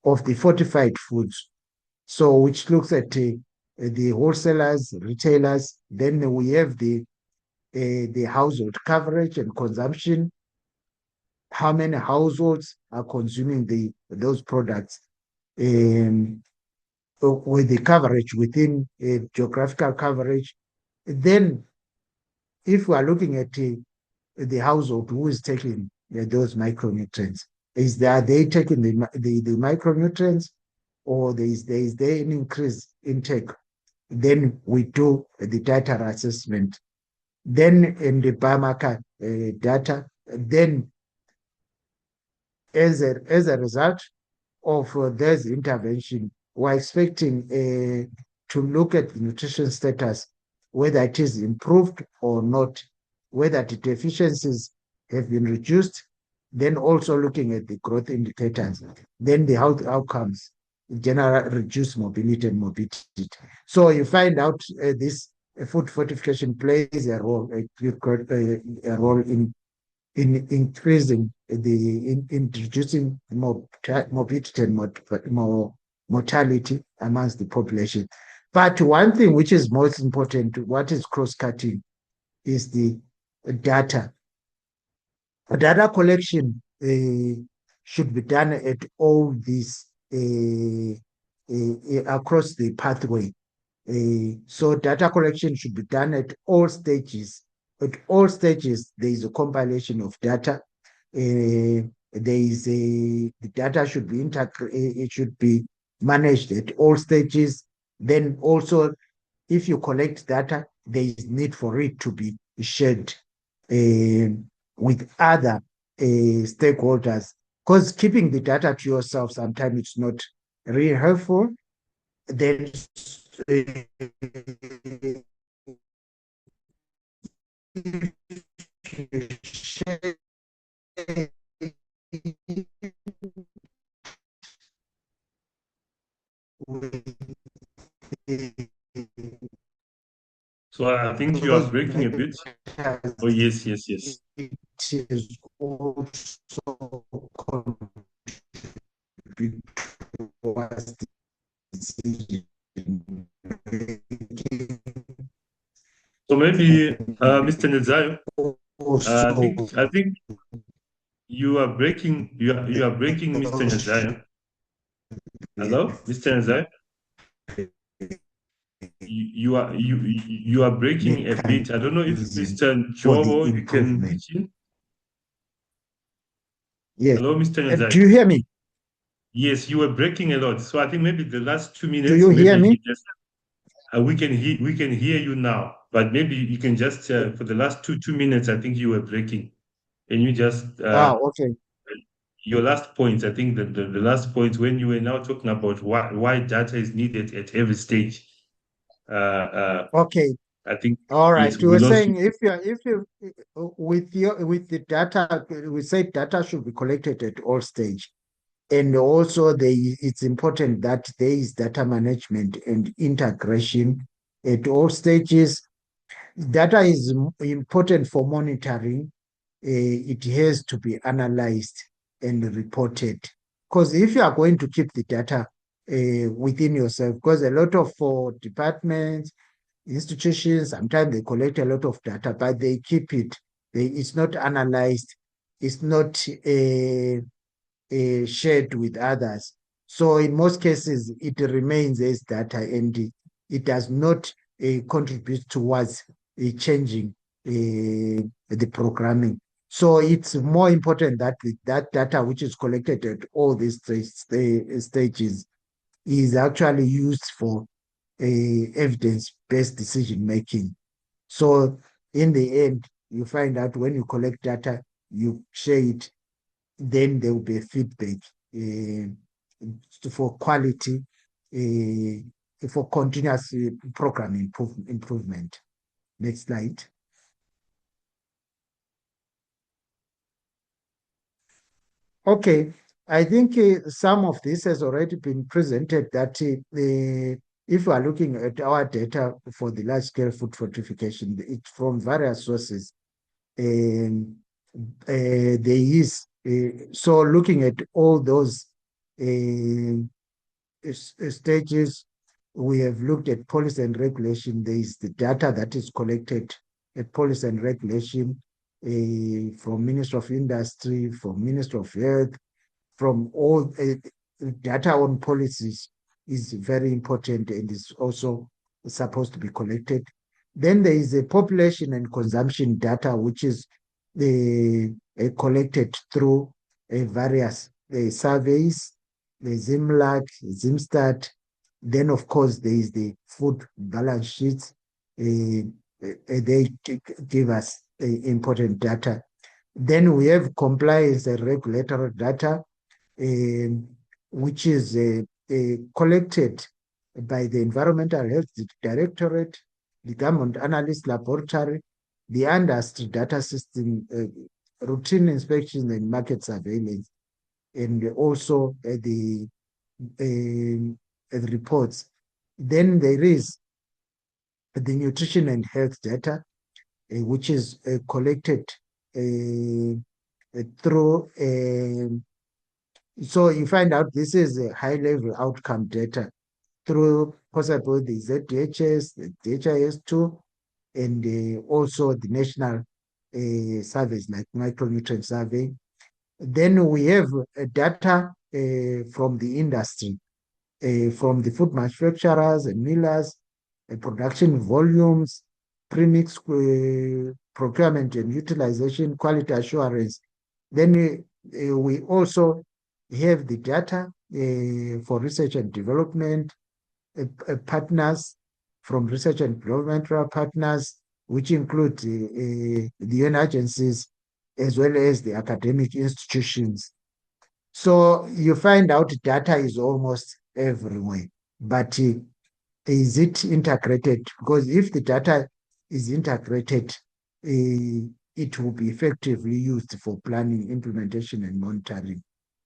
of the fortified foods. So which looks at the wholesalers, retailers. Then we have the household coverage and consumption. How many households are consuming those products? With the coverage within geographical coverage. Then if we are looking at the household who is taking those micronutrients, are they taking the micronutrients, or is there an increased intake? Then we do the data assessment. Then in the biomarker data, then as a result of this intervention, we're expecting to look at the nutrition status, whether it is improved or not, whether the deficiencies have been reduced, then also looking at the growth indicators, then the health outcomes, general reduced mobility and morbidity. So you find out this food fortification plays a role in increasing in reducing morbidity and mortality amongst the population. But one thing which is most important, what is cross-cutting, is the data. Data collection should be done at all these across the pathway. So data collection should be done at all stages. At all stages, there is a compilation of data. The data should be it should be managed at all stages. Then also, if you collect data, there is need for it to be shared with other stakeholders. Because keeping the data to yourself sometimes it's not really helpful. Then share So I think you are breaking a bit. Oh, yes. it is also contribute towards the decision making. So maybe, Mr. Nezayo, Also, I think you are breaking. You are breaking, Mr. Nezayo. Hello, Mr. Nezayo. You are breaking a bit. I don't know if Mr. Jobo, you can reach in. Yes. Hello, Mr. Nezayo. Do you hear me? Yes, you were breaking a lot. So I think maybe the last 2 minutes. Do you hear me? We can hear you now, but maybe you can just for the last two minutes. I think you were breaking. Can you just okay. Your last point? I think the last point when you were now talking about why data is needed at every stage. Okay. I think. All right. Yes, You were saying if you with the data, we say data should be collected at all stage, and also it's important that there is data management and integration at all stages. Data is important for monitoring. It has to be analyzed and reported, because if you are going to keep the data within yourself, because a lot of departments, institutions, sometimes they collect a lot of data, but they keep it. It's not analyzed. It's not shared with others. So in most cases, it remains as data, and it does not contribute towards changing the programming. So it's more important that that data which is collected at all these stages is actually used for evidence-based decision making. So in the end, you find out when you collect data, you share it, then there will be a feedback for quality, for continuous program improvement. Next slide. Okay, I think some of this has already been presented, that if we are looking at our data for the large-scale food fortification, it's from various sources. And there is, so looking at all those stages, we have looked at policy and regulation. There is the data that is collected at policy and regulation from Ministry of Industry, from Ministry of Health, from all data on policies is very important and is also supposed to be collected. Then there is a population and consumption data, which is collected through various surveys, the ZIMLAC, ZIMSTAT. Then, of course, there is the food balance sheets. They give us important data. Then we have compliance and regulatory data, which is collected by the Environmental Health Directorate, the Government Analyst Laboratory, the industry data system, routine inspection and market surveillance, and also the reports. Then there is the nutrition and health data, which is collected through so you find out this is a high-level outcome data through possibly the ZDHS, the DHIS2, and also the national surveys like micronutrient survey. Then we have data from the industry, from the food manufacturers and millers, production volumes, premix procurement and utilization, quality assurance. Then we also have the data for research and development partners, from research and developmental partners, which include the UN agencies as well as the academic institutions. So you find out data is almost everywhere, but is it integrated? Because if the data is integrated, it will be effectively used for planning, implementation, and monitoring.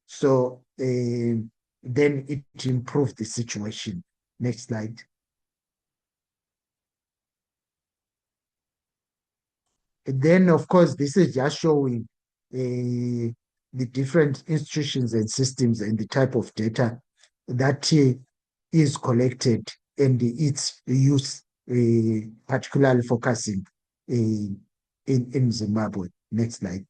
So then it improves the situation. Next slide. And then, of course, this is just showing the different institutions and systems and the type of data that is collected and its use, particularly focusing in Zimbabwe. Next slide.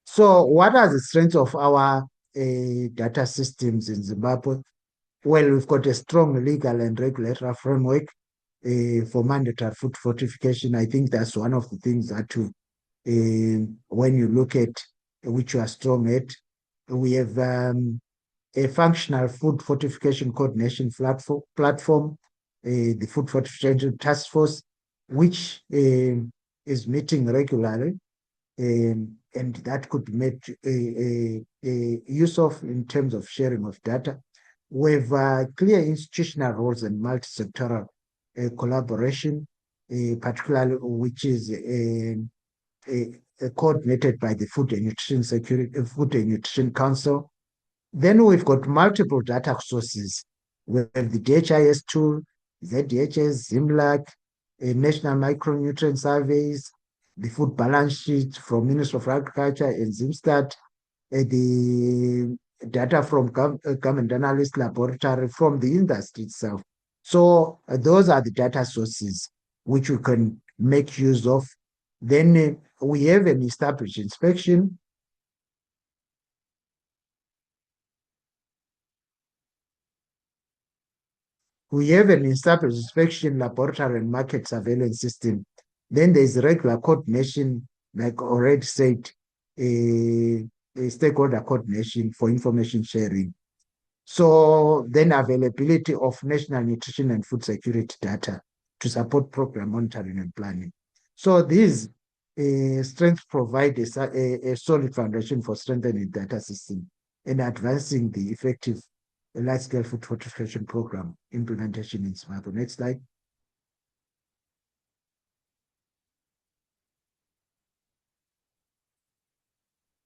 So what are the strengths of our data systems in Zimbabwe? Well, we've got a strong legal and regulatory framework for mandatory food fortification. I think that's one of the things that when you look at which you are strong at, we have a functional food fortification coordination platform, the Food Fortification Task Force, which is meeting regularly. And that could be made use of in terms of sharing of data. We have clear institutional roles and multi-sectoral collaboration, particularly which is coordinated by the Food and Nutrition Council. Then we've got multiple data sources. We have the DHIS tool, ZDHS, ZIMLAC, national micronutrient surveys, the food balance sheet from Ministry of Agriculture and ZIMSTAT, the data from Government Analyst Laboratory, from the industry itself. So those are the data sources which we can make use of. Then we have an established inspection. We have an established inspection, laboratory, and market surveillance system. Then there's regular coordination, like already said, stakeholder coordination for information sharing. So then availability of national nutrition and food security data to support program monitoring and planning. So these strengths provide a solid foundation for strengthening data system and advancing the effective large-scale food fortification program implementation in Zimbabwe. Next slide.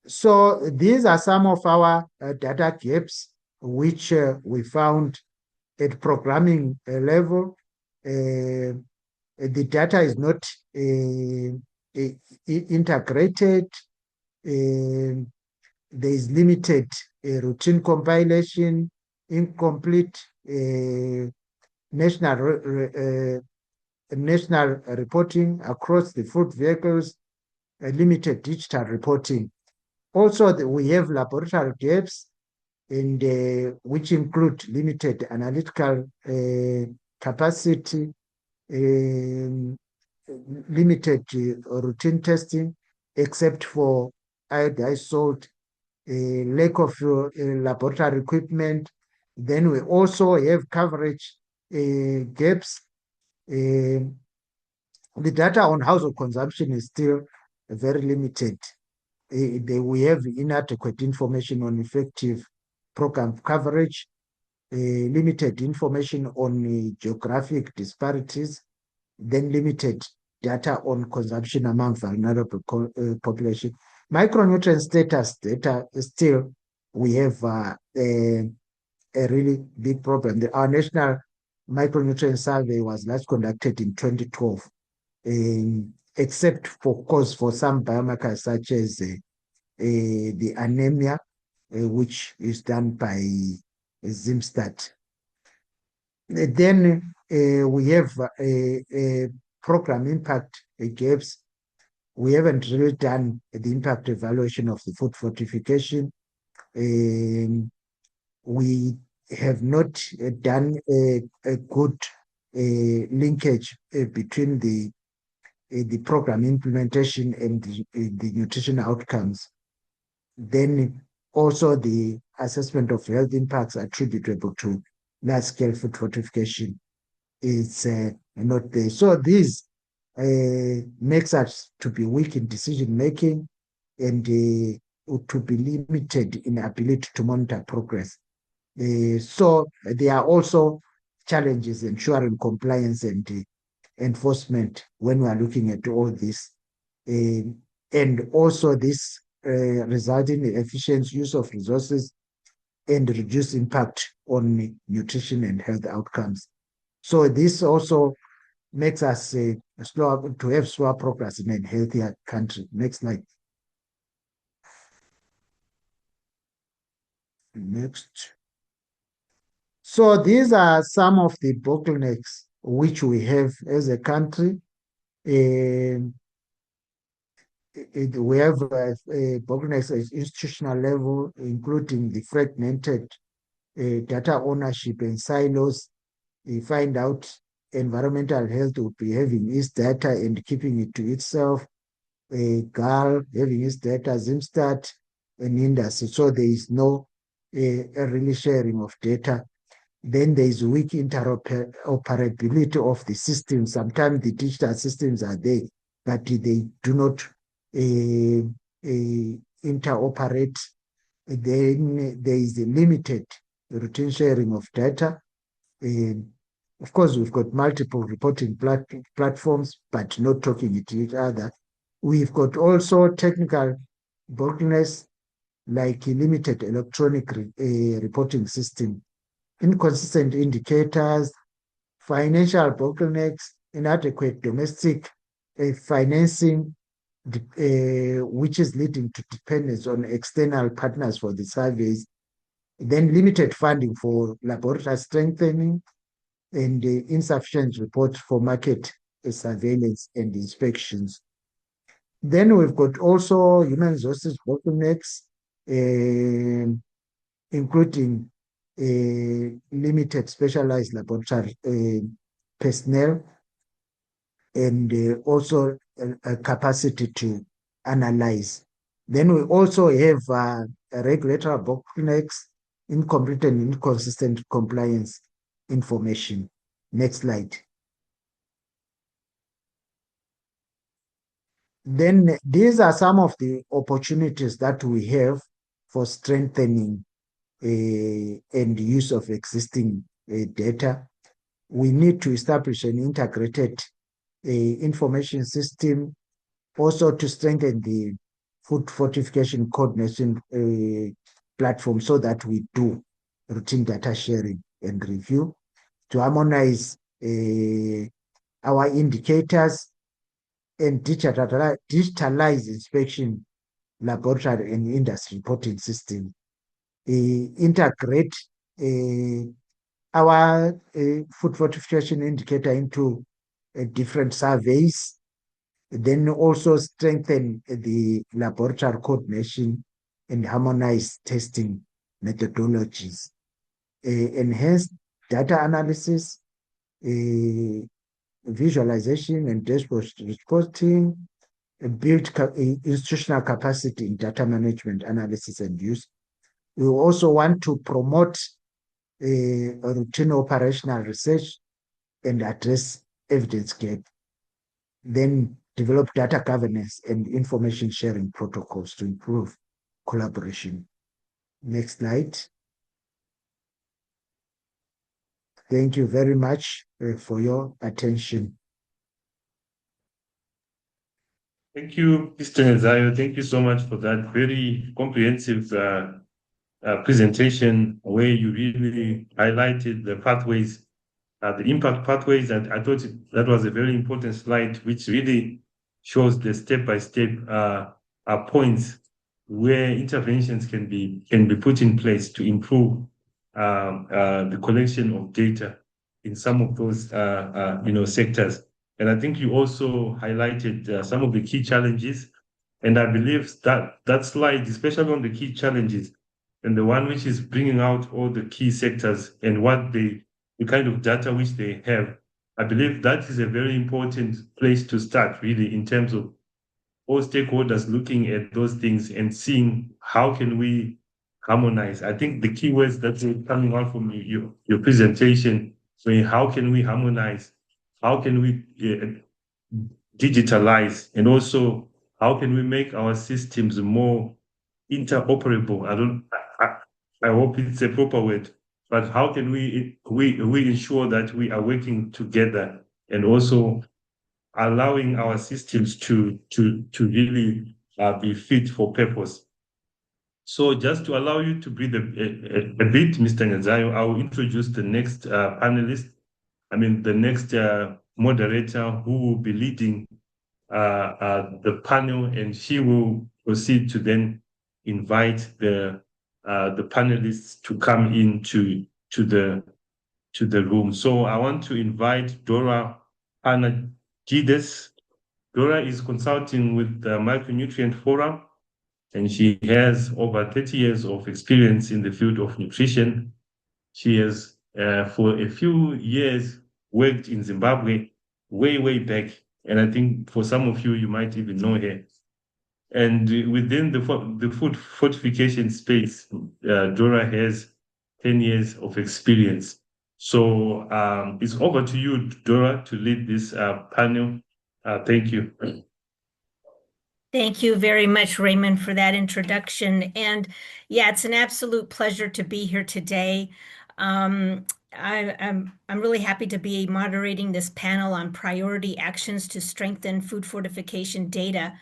So these are some of our data gaps which we found at programming level. The data is not integrated. There is limited routine compilation, incomplete national reporting across the food vehicles, limited digital reporting. Also, we have laboratory gaps, and which include limited analytical capacity, limited routine testing, except for iodized salt, lack of laboratory equipment. Then we also have coverage gaps. The data on household consumption is still very limited. We have inadequate information on effective program coverage, limited information on geographic disparities, then limited data on consumption among vulnerable population. Micronutrient status data still, we have a really big problem. Our national micronutrient survey was last conducted in 2012, except for course for some biomarkers such as the anemia, which is done by Zimstat. Then we have a program impact gaps. We haven't really done the impact evaluation of the food fortification. We have not done a good linkage between the program implementation and the nutrition outcomes. Then also the assessment of health impacts attributable to large-scale food fortification is not there. So this makes us to be weak in decision-making and to be limited in ability to monitor progress. So there are also challenges ensuring compliance and enforcement when we are looking at all this. And also this resulting in efficient use of resources and reduce impact on nutrition and health outcomes. So this also makes us to have slower progress in a healthier country. Next slide. Next. So these are some of the bottlenecks which we have as a country. We have bottlenecks at institutional level, including the fragmented data ownership and silos. We find out environmental health would be having its data and keeping it to itself. GAL having its data, Zimstat, and industry. So there is no really sharing of data. Then there is weak interoperability of the systems. Sometimes the digital systems are there, but they do not interoperate. Then there is a limited routine sharing of data. Of course, we've got multiple reporting platforms, but not talking to each other. We've got also technical bottlenecks like a limited electronic reporting system, inconsistent indicators, financial bottlenecks, inadequate domestic financing, which is leading to dependence on external partners for the surveys, then limited funding for laboratory strengthening, and insufficient reports for market surveillance and inspections. Then we've got also human resources bottlenecks, including limited specialized laboratory personnel, and also a capacity to analyze. Then we also have regulatory bottlenecks, incomplete and inconsistent compliance information. Next slide. Then these are some of the opportunities that we have for strengthening and use of existing data. We need to establish an integrated information system, also to strengthen the food fortification coordination platform so that we do routine data sharing and review, to harmonize our indicators and digitalize inspection, laboratory, and industry reporting system. Integrate our food fortification indicator into different surveys, then also strengthen the laboratory coordination and harmonize testing methodologies, enhance data analysis, visualization and dashboard reporting, build institutional capacity in data management, analysis, and use. We also want to promote routine operational research and address evidence gap. Then develop data governance and information sharing protocols to improve collaboration. Next slide. Thank you very much for your attention. Thank you, Mr. Nzayo. Thank you so much for that very comprehensive presentation where you really highlighted the pathways, the impact pathways. And I thought that was a very important slide, which really shows the step-by-step points where interventions can be put in place to improve the collection of data in some of those sectors. And I think you also highlighted some of the key challenges. And I believe that slide, especially on the key challenges, and the one which is bringing out all the key sectors and what the kind of data which they have, I believe that is a very important place to start, really, in terms of all stakeholders looking at those things and seeing how can we harmonize. I think the key words that are coming out from your presentation, how can we harmonize? How can we digitalize? And also, how can we make our systems more interoperable? I hope it's a proper word, but how can we ensure that we are working together and also allowing our systems to really be fit for purpose? So just to allow you to breathe a bit, Mr. Nzayo, I will introduce the next panelist. The next moderator who will be leading the panel, and she will proceed to then invite the panelists to come into the room. So I want to invite Dora Panagides. Dora is consulting with the Micronutrient Forum, and she has over 30 years of experience in the field of nutrition. She has, for a few years, worked in Zimbabwe way back. And I think for some of you, you might even know her. And within the food fortification space, Dora has 10 years of experience. So it's over to you, Dora, to lead this panel. Thank you. Thank you very much, Raymond, for that introduction. And yeah, it's an absolute pleasure to be here today. I'm really happy to be moderating this panel on priority actions to strengthen food fortification data.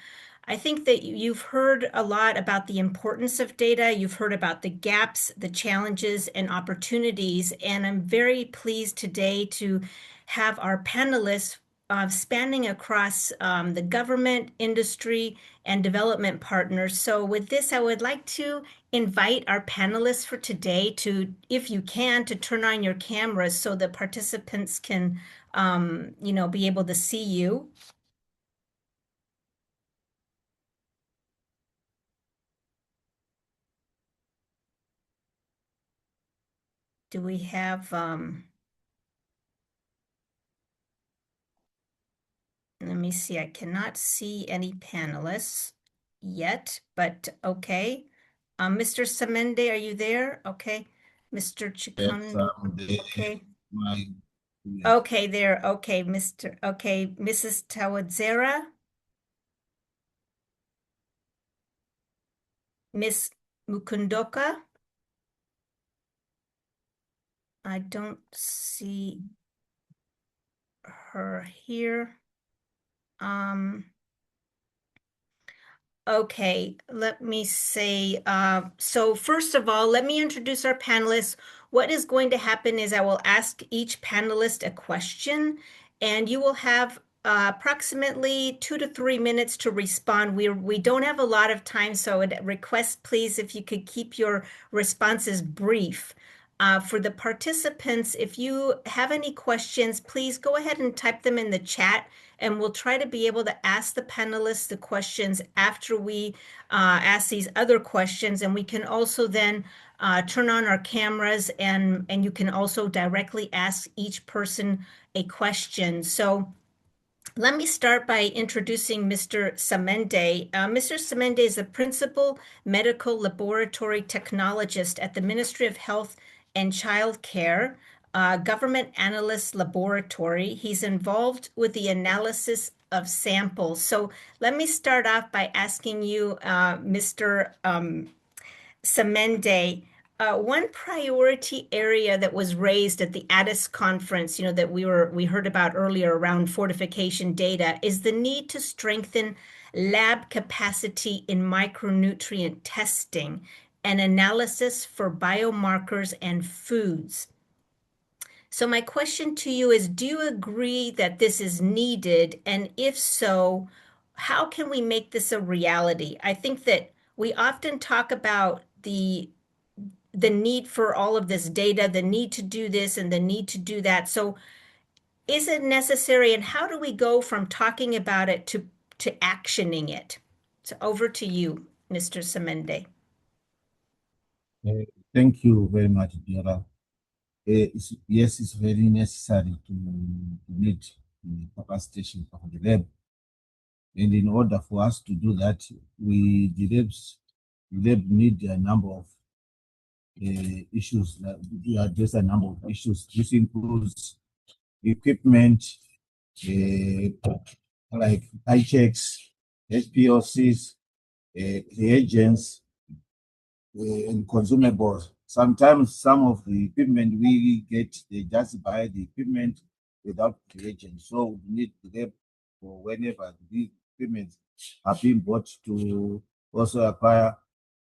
I think that you've heard a lot about the importance of data. You've heard about the gaps, the challenges, and opportunities. And I'm very pleased today to have our panelists spanning across the government, industry, and development partners. So with this, I would like to invite our panelists for today to, if you can, to turn on your cameras so the participants can, be able to see you. Do we have, let me see, I cannot see any panelists yet, but okay. Mr. Samende, are you there? Okay. Mr. Yes, Chikondi. Okay. my, Okay, there. Okay, Mrs. Tawadzera. Miss Mukundoka. I don't see her here. Okay, let me say, so first of all, let me introduce our panelists. What is going to happen is I will ask each panelist a question, and you will have approximately 2 to 3 minutes to respond. We don't have a lot of time, so I'd request, please, if you could keep your responses brief. For the participants, if you have any questions, please go ahead and type them in the chat, and we'll try to be able to ask the panelists the questions after we ask these other questions. And we can also then turn on our cameras, and you can also directly ask each person a question. So let me start by introducing Mr. Samende. Mr. Samende is the Principal Medical Laboratory Technologist at the Ministry of Health and Child Care, Government Analyst Laboratory. He's involved with the analysis of samples. So let me start off by asking you, Mr. Samende, one priority area that was raised at the Addis conference, that we heard about earlier around fortification data, is the need to strengthen lab capacity in micronutrient testing and analysis for biomarkers and foods. So my question to you is, do you agree that this is needed? And if so, how can we make this a reality? I think that we often talk about the need for all of this data, the need to do this and the need to do that. So is it necessary, and how do we go from talking about it to actioning it? So over to you, Mr. Samende. thank you very much, Dora. Yes, it's very necessary to need the capacitation of the lab. And in order for us to do that, the lab need a number of issues, we address a number of issues. This includes equipment, like eye checks, HPLCs, reagents, and consumables. Sometimes some of the equipment we get, they just buy the equipment without reagents. So we need the lab for whenever the equipment are being bought to also acquire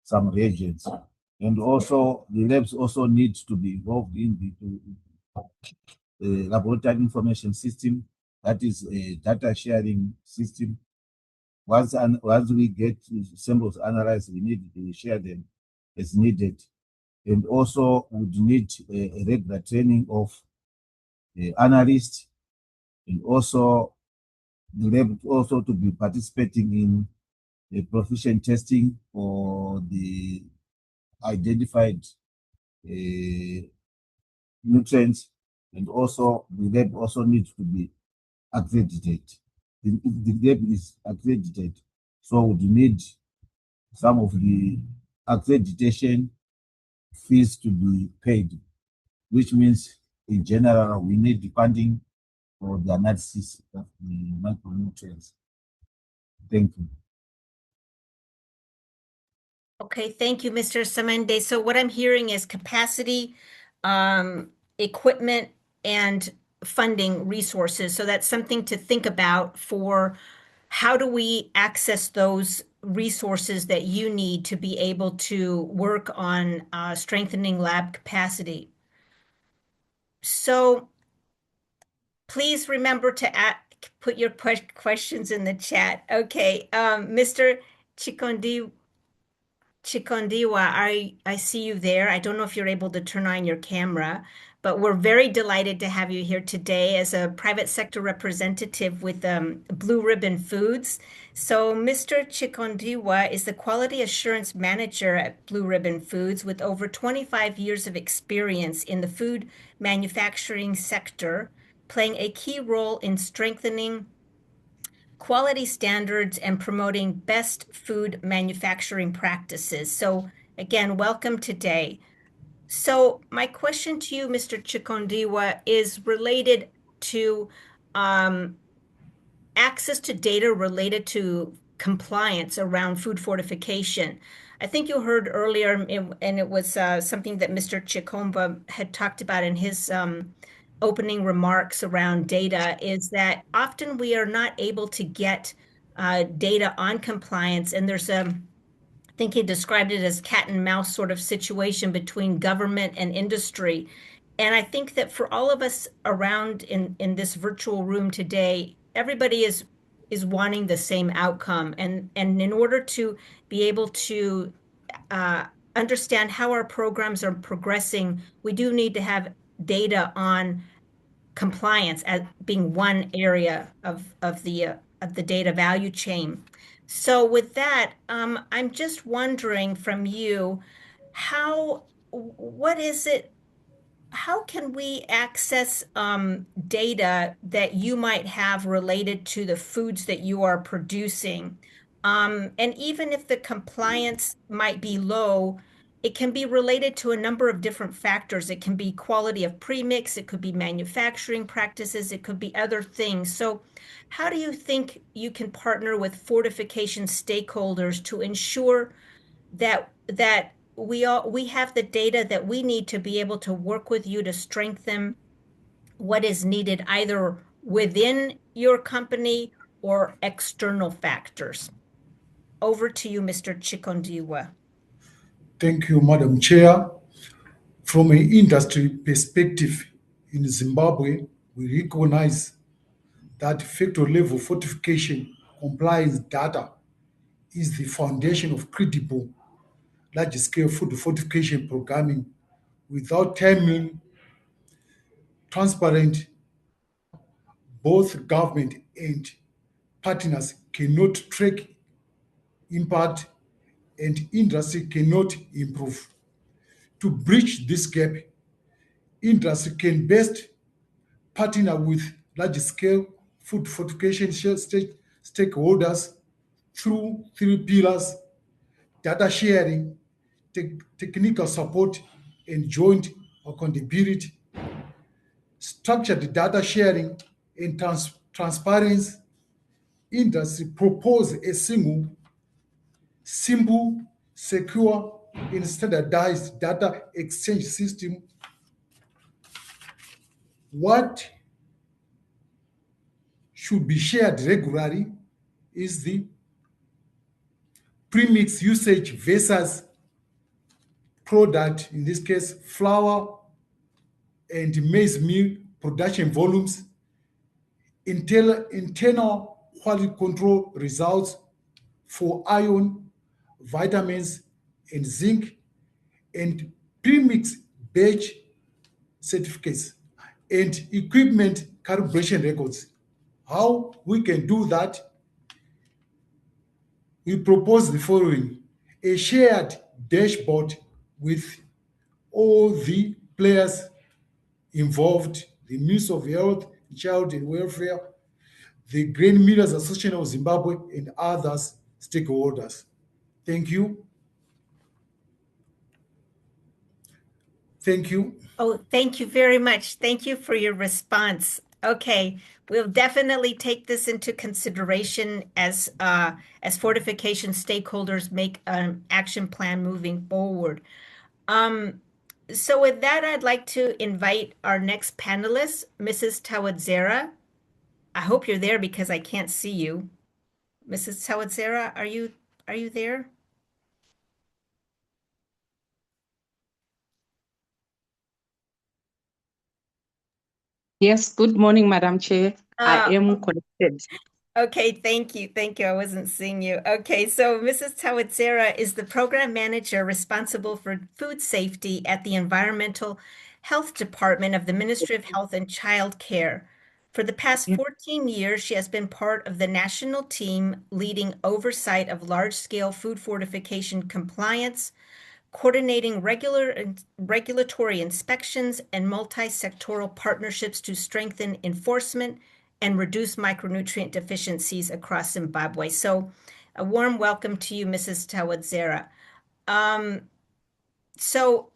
some reagents. And also the labs also need to be involved in the laboratory information system, that is a data sharing system. Once we get samples analyzed, we need to share them as needed. And also would need a regular training of analysts, and also the lab also to be participating in the proficient testing for the identified nutrients, and also the lab also needs to be accredited. The lab is accredited, so we need some of the accreditation fees to be paid, which means in general we need the funding for the analysis of the micronutrients. Thank you. Okay, thank you, Mr. Samende. So what I'm hearing is capacity, equipment, and funding resources. So that's something to think about for how do we access those resources that you need to be able to work on strengthening lab capacity. So please remember to put your questions in the chat. Okay, Mr. Chikondiwa, I see you there. I don't know if you're able to turn on your camera, but we're very delighted to have you here today as a private sector representative with Blue Ribbon Foods. So Mr. Chikondiwa is the Quality Assurance Manager at Blue Ribbon Foods with over 25 years of experience in the food manufacturing sector, playing a key role in strengthening quality standards and promoting best food manufacturing practices. So again, welcome today. So my question to you, Mr. Chikondiwa, is related to access to data related to compliance around food fortification. I think you heard earlier, and it was something that Mr. Chikomba had talked about in his opening remarks around data, is that often we are not able to get data on compliance, and there's a I think he described it as cat and mouse sort of situation between government and industry. And I think that for all of us around in this virtual room today, everybody is wanting the same outcome. And in order to be able to uh, understand how our programs are progressing, we do need to have data on compliance as being one area of the data value chain. So with that, I'm just wondering from you, what is it how can we access data that you might have related to the foods that you are producing? And even if the compliance might be low, it can be related to a number of different factors. It can be quality of premix, it could be manufacturing practices, it could be other things. So, how do you think you can partner with fortification stakeholders to ensure that we have the data that we need to be able to work with you to strengthen what is needed either within your company or external factors? Over to you, Mr. Chikondiwa. Thank you, Madam Chair. From an industry perspective in Zimbabwe, we recognize that factory level fortification compliance data is the foundation of credible large scale food fortification programming. Without timely, transparent, both government and partners cannot track impact and industry cannot improve. To bridge this gap, industry can best partner with large-scale food fortification stakeholders through three pillars: data sharing, technical support, and joint accountability. Structured data sharing and transparency. Industry propose a single, simple, secure, and standardized data exchange system. What should be shared regularly is the premix usage versus product, in this case, flour and maize meal production volumes, internal quality control results for iron, vitamins, and zinc, and premix batch certificates, and equipment calibration records. How we can do that? We propose the following: a shared dashboard with all the players involved, the Ministry of Health, Child and Welfare, the Grain Millers Association of Zimbabwe, and others stakeholders. Thank you. Thank you. Oh, thank you very much. Thank you for your response. Okay, we'll definitely take this into consideration as fortification stakeholders make an action plan moving forward. So with that, I'd like to invite our next panelist, Mrs. Tawadzera. I hope you're there because I can't see you. Mrs. Tawadzera, are you there? Yes, good morning, Madam Chair. I am connected. Okay, thank you. Thank you. I wasn't seeing you. Okay, so Mrs. Tawadzera is the program manager responsible for food safety at the Environmental Health Department of the Ministry of Health and Child Care. For the past 14 years, she has been part of the national team leading oversight of large-scale food fortification compliance, coordinating regulatory inspections and multi-sectoral partnerships to strengthen enforcement and reduce micronutrient deficiencies across Zimbabwe. So a warm welcome to you, Mrs. Tawadzera. So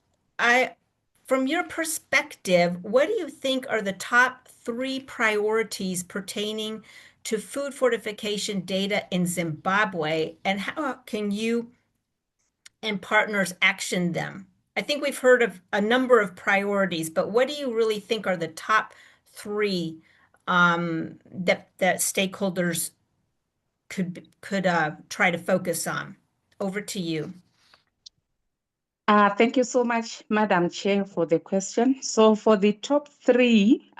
from your perspective, what do you think are the top 3 priorities pertaining to food fortification data in Zimbabwe, and how can you and partners action them? I think we've heard of a number of priorities, but what do you really think are the top 3 that stakeholders could try to focus on? Over to you. Thank you so much, Madam Chair, for the question. So for the top 3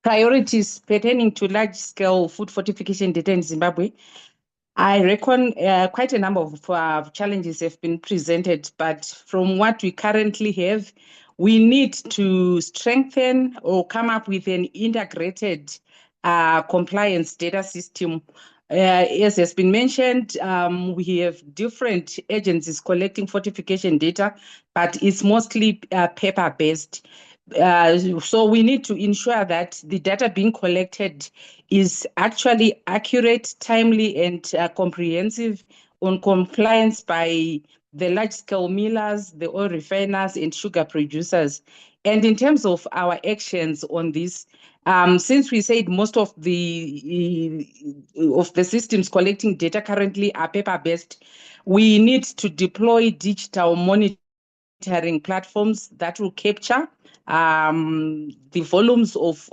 priorities pertaining to large-scale food fortification data in Zimbabwe, I reckon quite a number of challenges have been presented, but from what we currently have, we need to strengthen or come up with an integrated compliance data system. As has been mentioned, we have different agencies collecting fortification data, but it's mostly paper-based. So we need to ensure that the data being collected is actually accurate, timely, and comprehensive on compliance by the large-scale millers, the oil refiners, and sugar producers. And in terms of our actions on this, since we said most of the systems collecting data currently are paper-based, we need to deploy digital monitoring platforms that will capture the volumes of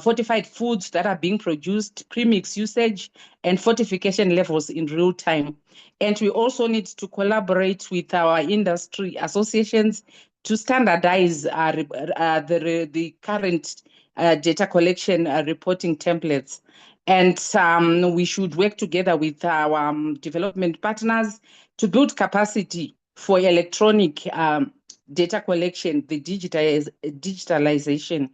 fortified foods that are being produced, premix usage, and fortification levels in real time. And we also need to collaborate with our industry associations to standardize the current data collection reporting templates. And we should work together with our development partners to build capacity for electronic data collection, the digitalization.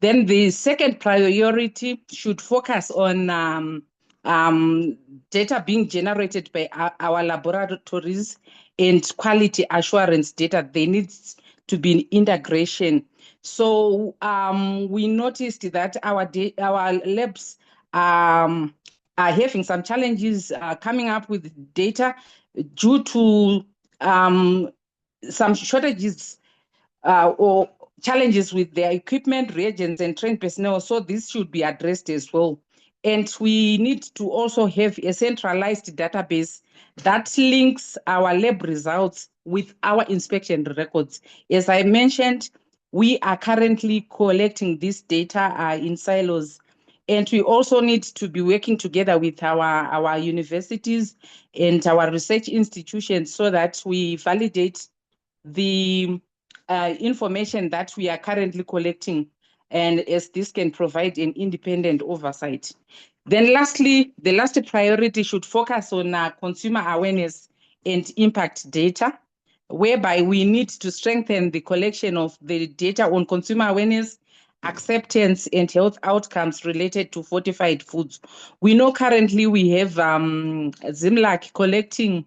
Then the second priority should focus on data being generated by our laboratories and quality assurance data. They need to be in integration. So we noticed that our labs are having some challenges coming up with data due to some shortages or challenges with their equipment, reagents, and trained personnel. So this should be addressed as well. And we need to also have a centralized database that links our lab results with our inspection records. As I mentioned, we are currently collecting this data in silos. And we also need to be working together with our universities and our research institutions so that we validate the information that we are currently collecting, and as this can provide an independent oversight. Then lastly, the last priority should focus on consumer awareness and impact data, whereby we need to strengthen the collection of the data on consumer awareness, acceptance, and health outcomes related to fortified foods. We know currently we have ZIMLAC collecting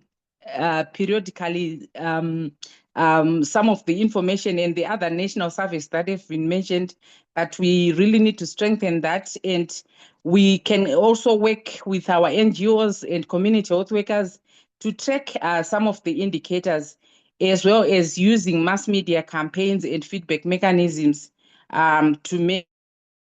periodically some of the information and the other national surveys that have been mentioned, but we really need to strengthen that. And we can also work with our NGOs and community health workers to track some of the indicators, as well as using mass media campaigns and feedback mechanisms to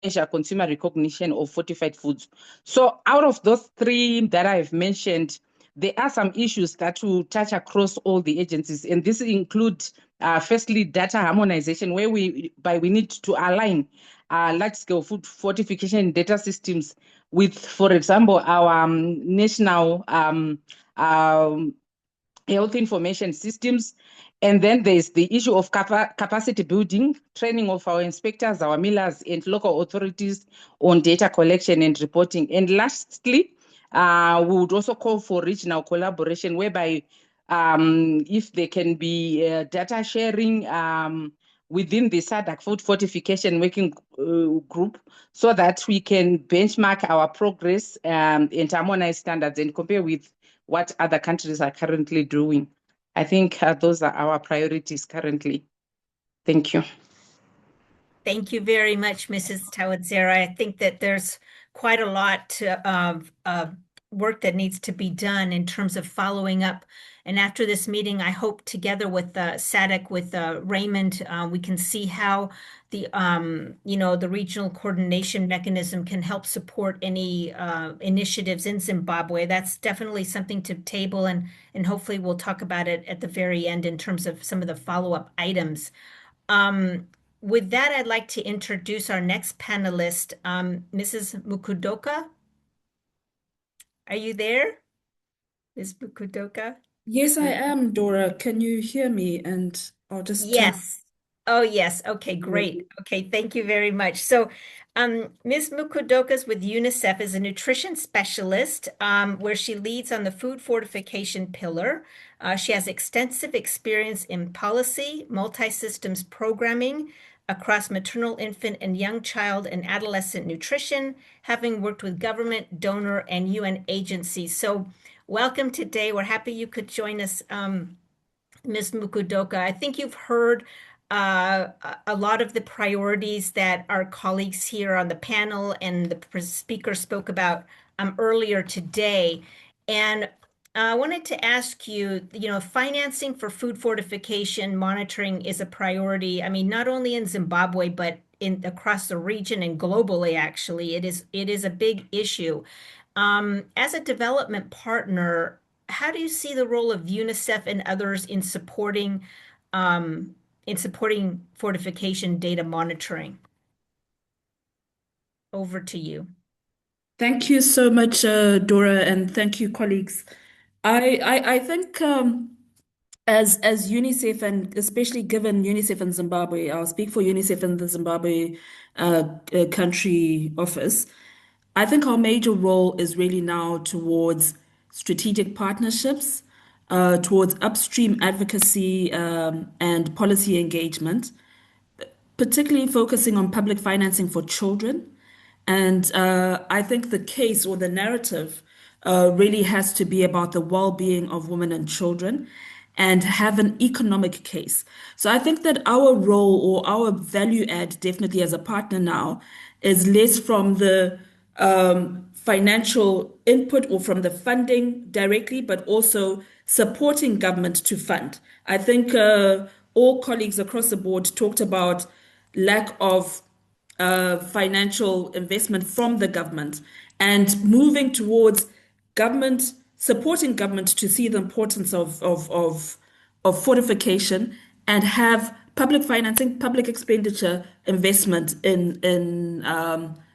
measure consumer recognition of fortified foods. So out of those 3 that I've mentioned, there are some issues that will touch across all the agencies, and this includes firstly data harmonization, where we need to align large-scale food fortification data systems with, for example, our national health information systems. And then there's the issue of capacity building, training of our inspectors, our millers, and local authorities on data collection and reporting. And lastly, we would also call for regional collaboration, whereby if there can be data sharing within the SADC food fortification working group, so that we can benchmark our progress and harmonize standards and compare with what other countries are currently doing. I think those are our priorities currently. Thank you. Thank you very much, Mrs. Tawadzera. I think that there's quite a lot of work that needs to be done in terms of following up. And after this meeting, I hope together with SADC, with Raymond, we can see how the the regional coordination mechanism can help support any initiatives in Zimbabwe. That's definitely something to table, and hopefully we'll talk about it at the very end in terms of some of the follow-up items. With that, I'd like to introduce our next panelist, Mrs. Mukudoka. Are you there, Ms. Mukudoka? Yes, I am, Dora. Can you hear me? And I'll just turn. Yes. Oh, yes. Okay, great. Okay, thank you very much. So, Ms. Mukudoka's with UNICEF is a nutrition specialist, where she leads on the food fortification pillar. She has extensive experience in policy, multi-systems programming across maternal, infant, and young child and adolescent nutrition, having worked with government, donor, and UN agencies. So, welcome today. We're happy you could join us, Ms. Mukudoka. I think you've heard a lot of the priorities that our colleagues here on the panel and the speaker spoke about earlier today. And I wanted to ask you, financing for food fortification monitoring is a priority. I mean, not only in Zimbabwe, but across the region and globally, actually, it is a big issue. As a development partner, how do you see the role of UNICEF and others in supporting fortification data monitoring? Over to you. Thank you so much, Dora, and thank you, colleagues. I think as UNICEF, and especially given UNICEF in Zimbabwe, I'll speak for UNICEF in the Zimbabwe country office. I think our major role is really now towards strategic partnerships, towards upstream advocacy and policy engagement, particularly focusing on public financing for children. And I think the case or the narrative really has to be about the well-being of women and children and have an economic case. So I think that our role or our value add definitely as a partner now is less from the financial input or from the funding directly, but also supporting government to fund. I think all colleagues across the board talked about lack of financial investment from the government and moving towards government, supporting government to see the importance of fortification and have public financing, public expenditure investment in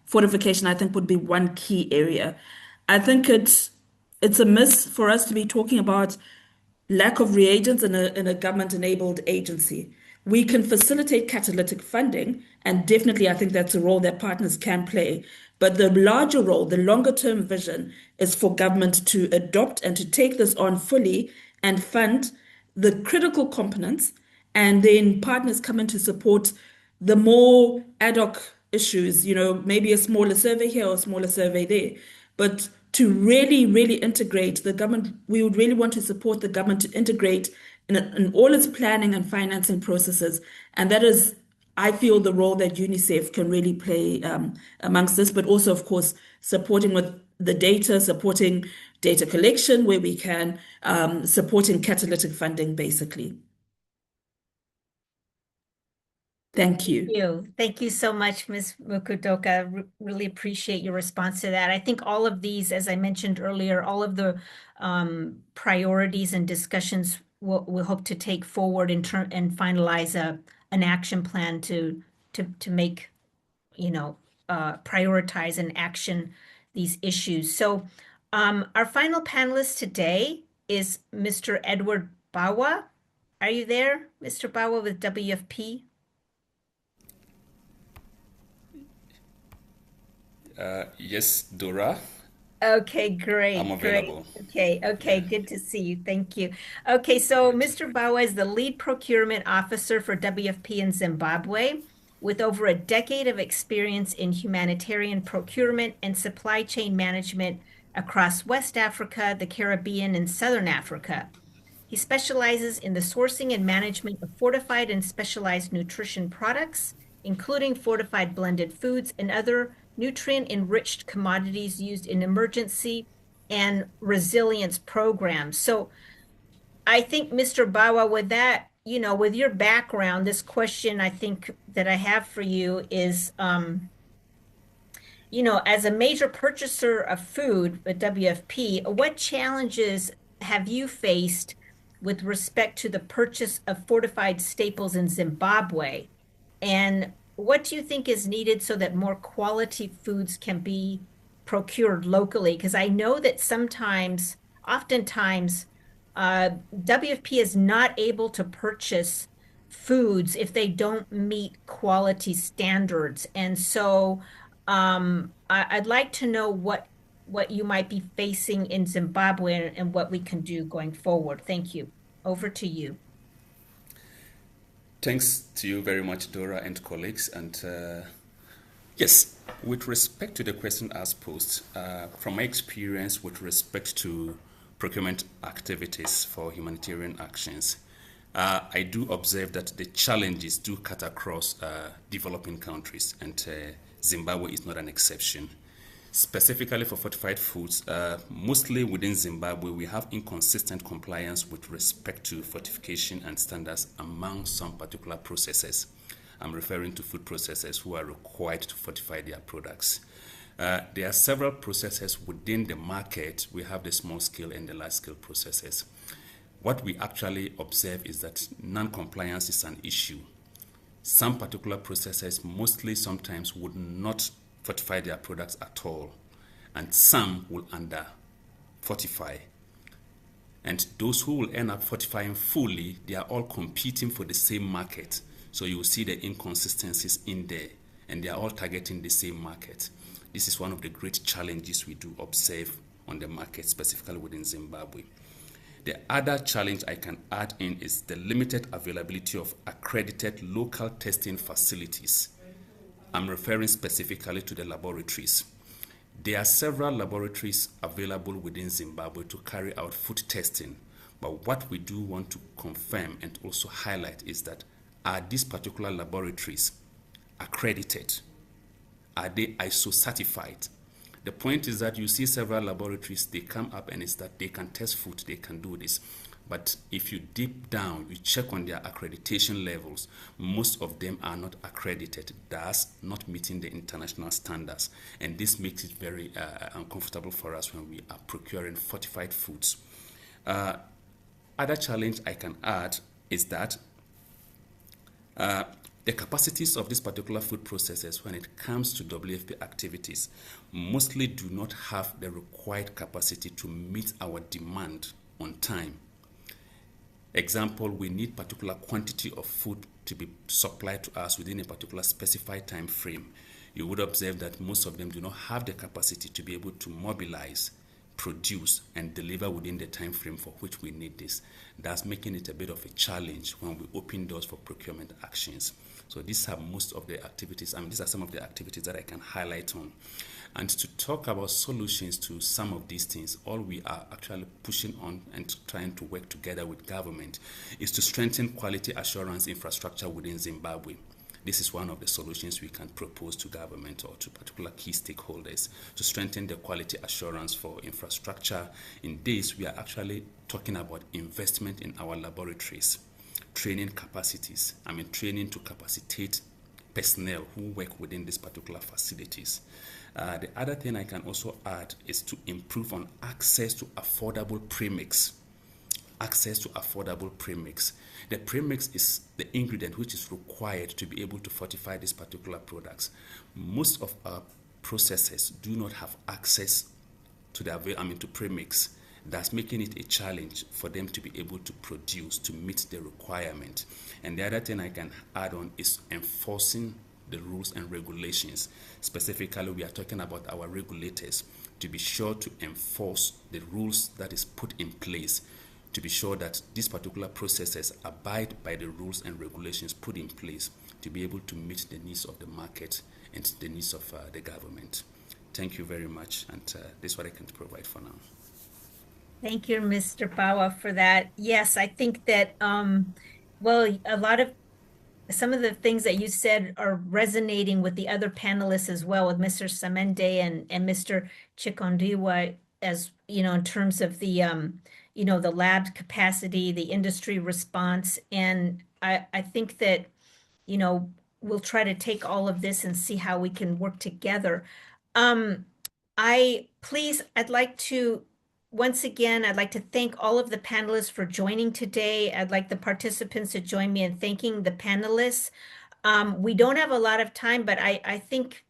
fortification, I think would be one key area. I think it's a miss for us to be talking about lack of reagents in a government-enabled agency. We can facilitate catalytic funding, and definitely I think that's a role that partners can play. But the larger role, the longer-term vision, is for government to adopt and to take this on fully and fund the critical components, and then partners come in to support the more ad hoc issues, maybe a smaller survey here or a smaller survey there. But to really, really integrate the government, we would really want to support the government to integrate in all its planning and financing processes. And that is, I feel, the role that UNICEF can really play amongst this, but also, of course, supporting with the data, supporting data collection where we can, supporting catalytic funding, basically. Thank you. Thank you so much, Ms. Mukudoka. Really appreciate your response to that. I think all of these, as I mentioned earlier, all of the priorities and discussions we'll hope to take forward and finalize an action plan to make, prioritize and action these issues. So our final panelist today is Mr. Edward Bawa. Are you there, Mr. Bawa with WFP? Yes, Dora. Okay, great. I'm available. Great. Okay, good to see you. Thank you. Okay, so Mr. Bawa is the lead procurement officer for WFP in Zimbabwe, with over a decade of experience in humanitarian procurement and supply chain management across West Africa, the Caribbean, and Southern Africa. He specializes in the sourcing and management of fortified and specialized nutrition products, including fortified blended foods and other nutrient-enriched commodities used in emergency and resilience programs. So I think, Mr. Bawa, with that, with your background, this question I think that I have for you is, as a major purchaser of food at WFP, what challenges have you faced with respect to the purchase of fortified staples in Zimbabwe? And what do you think is needed so that more quality foods can be procured locally? Because I know that oftentimes, WFP is not able to purchase foods if they don't meet quality standards. And so I'd like to know what you might be facing in Zimbabwe and what we can do going forward. Thank you. Over to you. Thanks to you very much, Dora and colleagues. And yes, with respect to the question as posed, from my experience with respect to procurement activities for humanitarian actions, I do observe that the challenges do cut across developing countries, and Zimbabwe is not an exception. Specifically for fortified foods, mostly within Zimbabwe, we have inconsistent compliance with respect to fortification and standards among some particular processors. I'm referring to food processors who are required to fortify their products. There are several processors within the market. We have the small scale and the large scale processors. What we actually observe is that non-compliance is an issue. Some particular processors mostly sometimes would not fortify their products at all, and some will under fortify. And those who will end up fortifying fully, they are all competing for the same market. So you will see the inconsistencies in there, and they are all targeting the same market. This is one of the great challenges we do observe on the market, specifically within Zimbabwe. The other challenge I can add in is the limited availability of accredited local testing facilities. I'm referring specifically to the laboratories. There are several laboratories available within Zimbabwe to carry out food testing, but what we do want to confirm and also highlight is that are these particular laboratories accredited? Are they ISO certified? The point is that you see several laboratories, they come up and it's that they can test food, they can do this. But if you deep down, you check on their accreditation levels, most of them are not accredited, thus not meeting the international standards. And this makes it very uncomfortable for us when we are procuring fortified foods. Other challenge I can add is that the capacities of these particular food processors when it comes to WFP activities mostly do not have the required capacity to meet our demand on time. Example, we need particular quantity of food to be supplied to us within a particular specified time frame. You would observe that most of them do not have the capacity to be able to mobilize, produce, and deliver within the time frame for which we need this. That's making it a bit of a challenge when we open doors for procurement actions. So these are most of the activities, these are some of the activities that I can highlight on. And to talk about solutions to some of these things, all we are actually pushing on and trying to work together with government is to strengthen quality assurance infrastructure within Zimbabwe. This is one of the solutions we can propose to government or to particular key stakeholders to strengthen the quality assurance for infrastructure. In this, we are actually talking about investment in our laboratories, training capacities, training to capacitate personnel who work within these particular facilities. The other thing I can also add is to improve on access to affordable premix. Access to affordable premix. The premix is the ingredient which is required to be able to fortify these particular products. Most of our processors do not have access to to premix. That's making it a challenge for them to be able to produce to meet the requirement. And the other thing I can add on is enforcing the rules and regulations. Specifically, we are talking about our regulators to be sure to enforce the rules that is put in place, to be sure that these particular processes abide by the rules and regulations put in place to be able to meet the needs of the market and the needs of the government. Thank you very much, and this is what I can provide for now. Thank you, Mr. Bawa, for that. Yes, I think that, some of the things that you said are resonating with the other panelists as well, with Mr. Samende and Mr. Chikondiwa. as you know, in terms of the the lab capacity, the industry response, and I think that we'll try to take all of this and see how we can work together. I'd like to, once again, I'd like to thank all of the panelists for joining today. I'd like the participants to join me in thanking the panelists. We don't have a lot of time, but I think,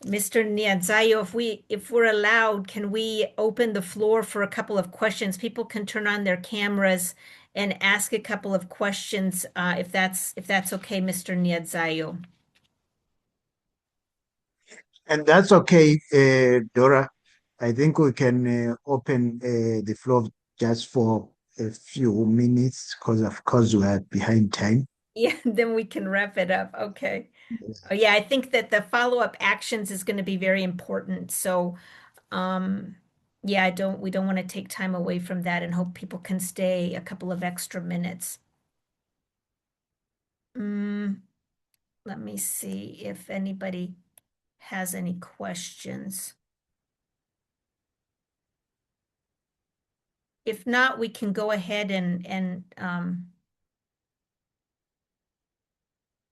Mr. Niadzayo, if we're allowed, can we open the floor for a couple of questions? People can turn on their cameras and ask a couple of questions, if that's okay, Mr. Niadzayo. And that's okay, Dora. I think we can open the floor just for a few minutes because, of course, we are behind time. Yeah, then we can wrap it up. Okay. Oh, yeah, I think that the follow-up actions is going to be very important. So, yeah, we don't want to take time away from that and hope people can stay a couple of extra minutes. Let me see if anybody has any questions. If not, we can go ahead and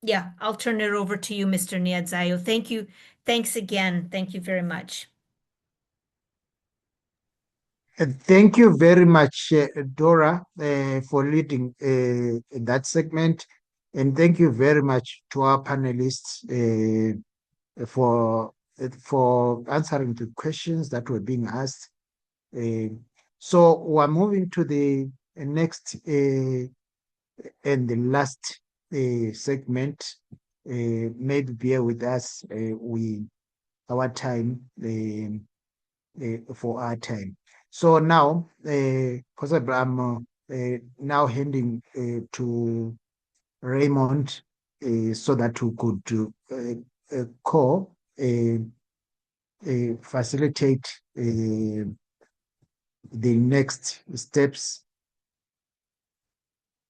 yeah, I'll turn it over to you, Mr. Niadzayo. Thank you. Thanks again. Thank you very much. Thank you very much, Dora, for leading that segment. And thank you very much to our panelists for answering the questions that were being asked. So we're moving to the next and the last segment. Maybe bear with us. For our time. So now, because I'm now handing to Raymond so that we could facilitate the next steps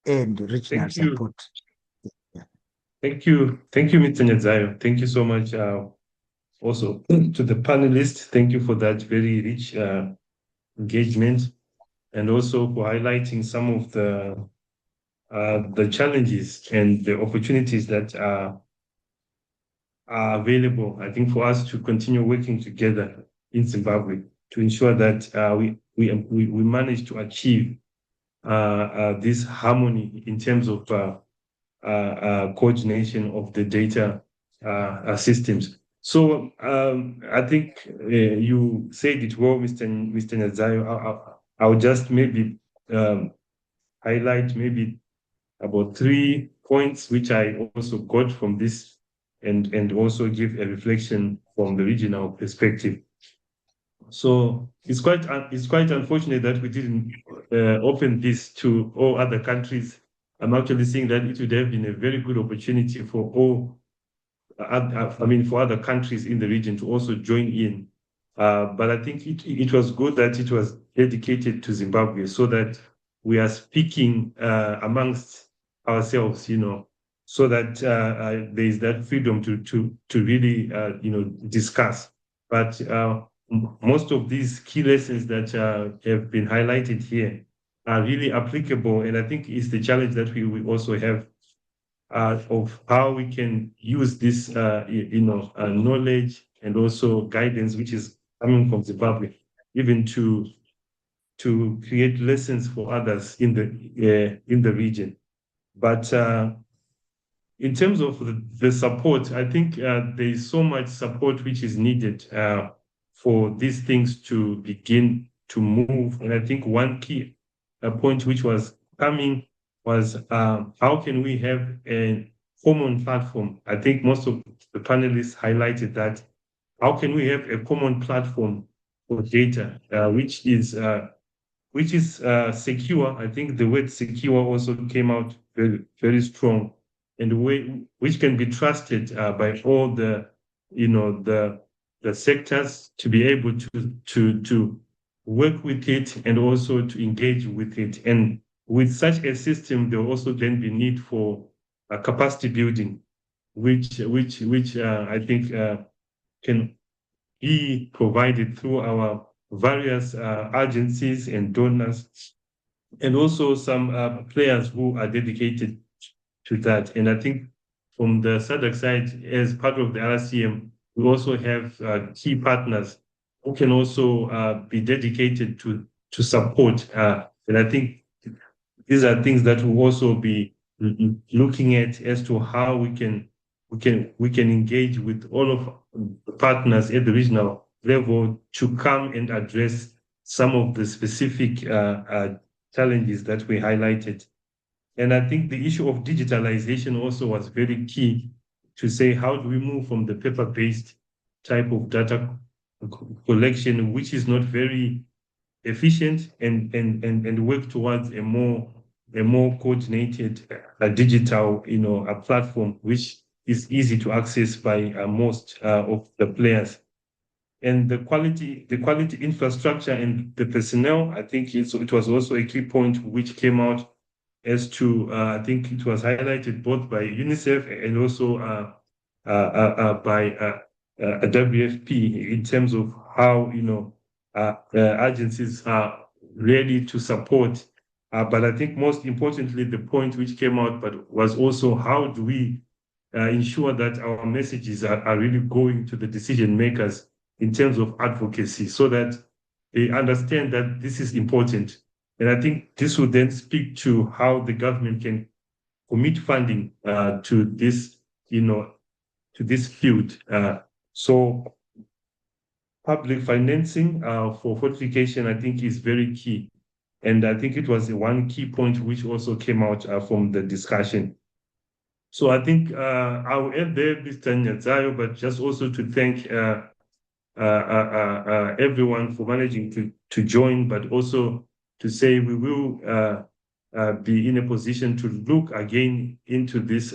and regional support. Yeah. Thank you, Mr. Niadzayo. Thank you so much. Also to the panelists, thank you for that very rich engagement, and also for highlighting some of the challenges and the opportunities that are available, I think, for us to continue working together in Zimbabwe to ensure that we manage to achieve this harmony in terms of coordination of the data systems. So I think you said it well, Mr. Niadzayo. I'll just maybe highlight maybe about 3 points which I also got from this, and also give a reflection from the regional perspective. So it's quite unfortunate that we didn't open this to all other countries. I'm actually seeing that it would have been a very good opportunity for all. For other countries in the region to also join in. But I think it was good that it was dedicated to Zimbabwe, so that we are speaking amongst ourselves, so that there is that freedom to really, discuss. But most of these key lessons that have been highlighted here are really applicable, and I think it's the challenge that we also have. Of how we can use this, knowledge and also guidance, which is coming from Zimbabwe, even to create lessons for others in the region. But in terms of the support, I think there is so much support which is needed for these things to begin to move. And I think one key point which was coming was how can we have a common platform? I think most of the panelists highlighted that. How can we have a common platform for data, which is secure? I think the word secure also came out very, very strong, and which can be trusted by all the sectors to be able to work with it and also to engage with it. And with such a system, there will also then be need for capacity building, which I think can be provided through our various agencies and donors, and also some players who are dedicated to that. And I think from the SADC side, as part of the RCM, we also have key partners who can also be dedicated to support. And I think these are things that we'll also be looking at as to how we can engage with all of the partners at the regional level to come and address some of the specific challenges that we highlighted. And I think the issue of digitalization also was very key to say, how do we move from the paper-based type of data collection, which is not very efficient, and work towards a more coordinated digital, a platform which is easy to access by most of the players. And the quality infrastructure and the personnel, I think it was also a key point which came out as to, I think it was highlighted both by UNICEF and also by WFP in terms of how, agencies are ready to support. But I think most importantly, the point which came out was also, how do we ensure that our messages are really going to the decision makers in terms of advocacy, so that they understand that this is important. And I think this will then speak to how the government can commit funding to this, to this field. So public financing for fortification, I think, is very key. And I think it was one key point which also came out from the discussion. So I think I'll end there, Mr. Nyazayo, but just also to thank everyone for managing to join, but also to say we will be in a position to look again into this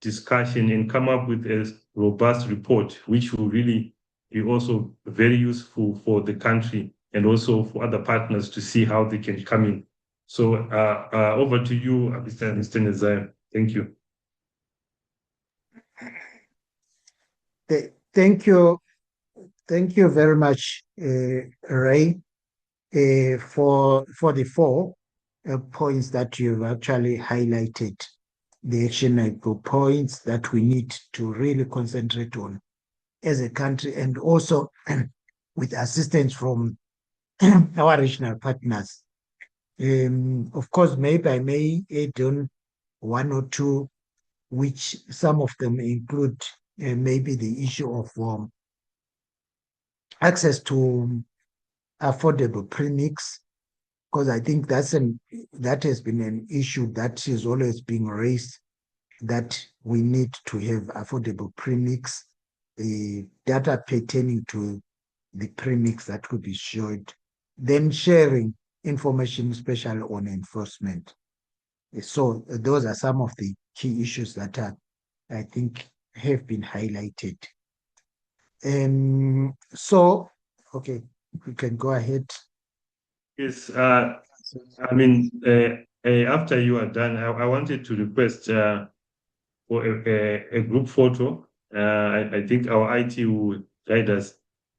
discussion and come up with a robust report, which will really be also very useful for the country and also for other partners to see how they can come in. So over to you, Mr. Nyazayo. Thank you. Thank you. Thank you very much, Ray, for the 4 points that you've actually highlighted, the actionable points that we need to really concentrate on as a country, and also with assistance from our regional partners. Of course, maybe I may add on 1 or 2, which some of them include maybe the issue of access to affordable premix, because I think that has been an issue that is always being raised, that we need to have affordable premix, the data pertaining to the premix that could be shared, then sharing information, especially on enforcement. So those are some of the key issues that I think have been highlighted. So, okay, we can go ahead. Yes, I mean, after you are done, I wanted to request for a group photo. I think our IT will guide us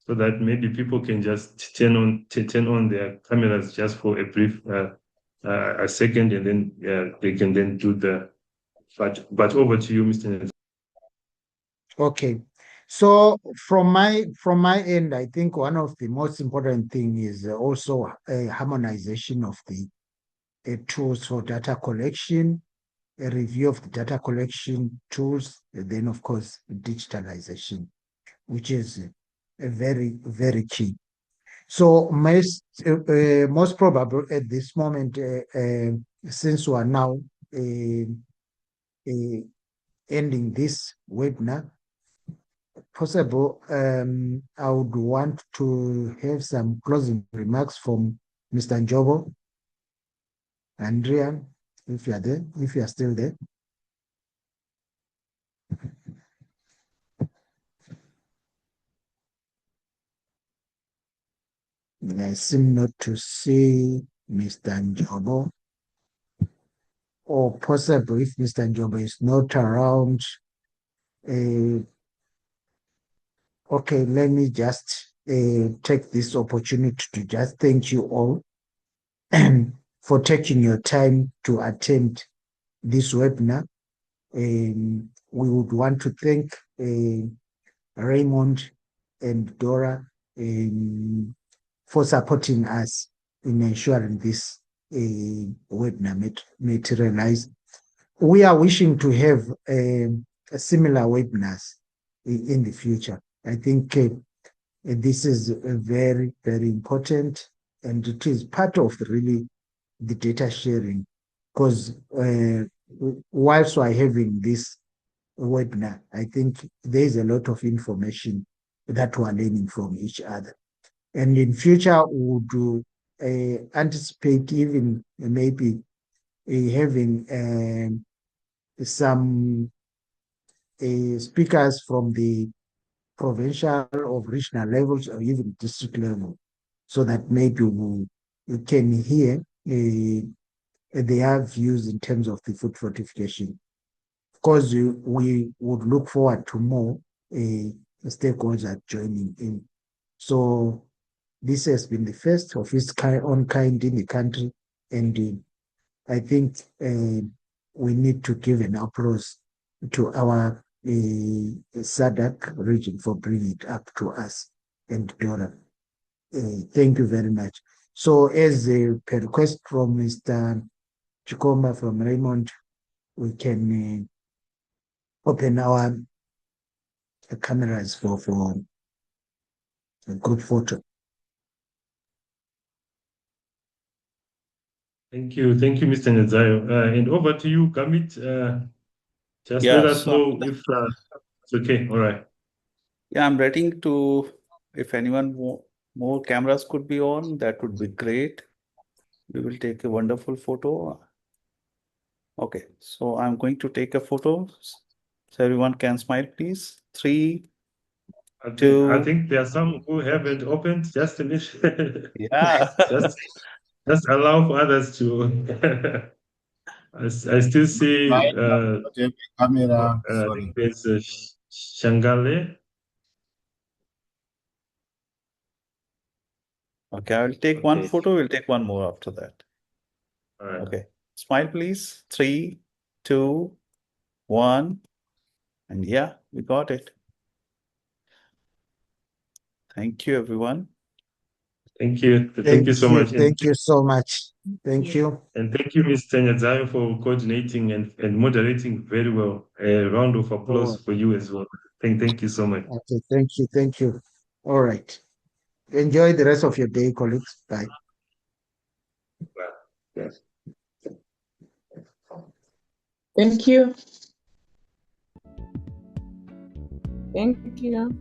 so that maybe people can just turn on their cameras just for a brief a second, and then they can then do the. But over to you, Mr. Nyazayo. Okay. So from my end, I think one of the most important thing is also a harmonization of the tools for data collection, a review of the data collection tools, and then of course digitalization, which is a very, very key. So most probable at this moment, since we are now ending this webinar, possible, I would want to have some closing remarks from Mr. Njobo. Andrea, if you are there, if you are still there. I seem not to see Mr. Njobo. Or possibly if Mr. Njobo is not around, Okay, let me just take this opportunity to just thank you all for taking your time to attend this webinar. We would want to thank Raymond and Dora for supporting us in ensuring this webinar materialize. We are wishing to have a similar webinars in the future. I think this is very, very important, and it is part of really the data sharing, because whilst we're having this webinar, I think there's a lot of information that we're learning from each other. And in future, we would anticipate even maybe having some speakers from the provincial or regional levels or even district level, so that maybe we can hear their views in terms of the food fortification. Of course, we would look forward to more stakeholders joining in. So this has been the first of its own kind in the country, and I think we need to give an applause to our SADC region for bringing it up to us and Dora. Thank you very much. So as per request from Mr. Chikoma from Raymond, we can open our cameras for a good photo. Thank you, Mr. Nyazayo. And over to you, Gamit. Just let us know if it's okay. All right. Yeah, I'm waiting to, if anyone more cameras could be on, that would be great. We will take a wonderful photo. Okay, so I'm going to take a photo. So everyone can smile, please. 3, 2. I think there are some who haven't opened. Just a minute. Yeah. just allow for others to. I still see. Camera. I Sorry. think there's Shangale. Okay, I will take one photo. We'll take one more after that. All right. Okay, smile, please. 3, 2, 1. And yeah, we got it. Thank you, everyone. Thank you. Thank you so much. Thank you so much. Thank you. And thank you, Mr. Nyazayo, for coordinating and moderating very well. A round of applause for you as well. Thank you so much. Okay, thank you. All right. Enjoy the rest of your day, colleagues. Bye. Yes. Thank you. Thank you.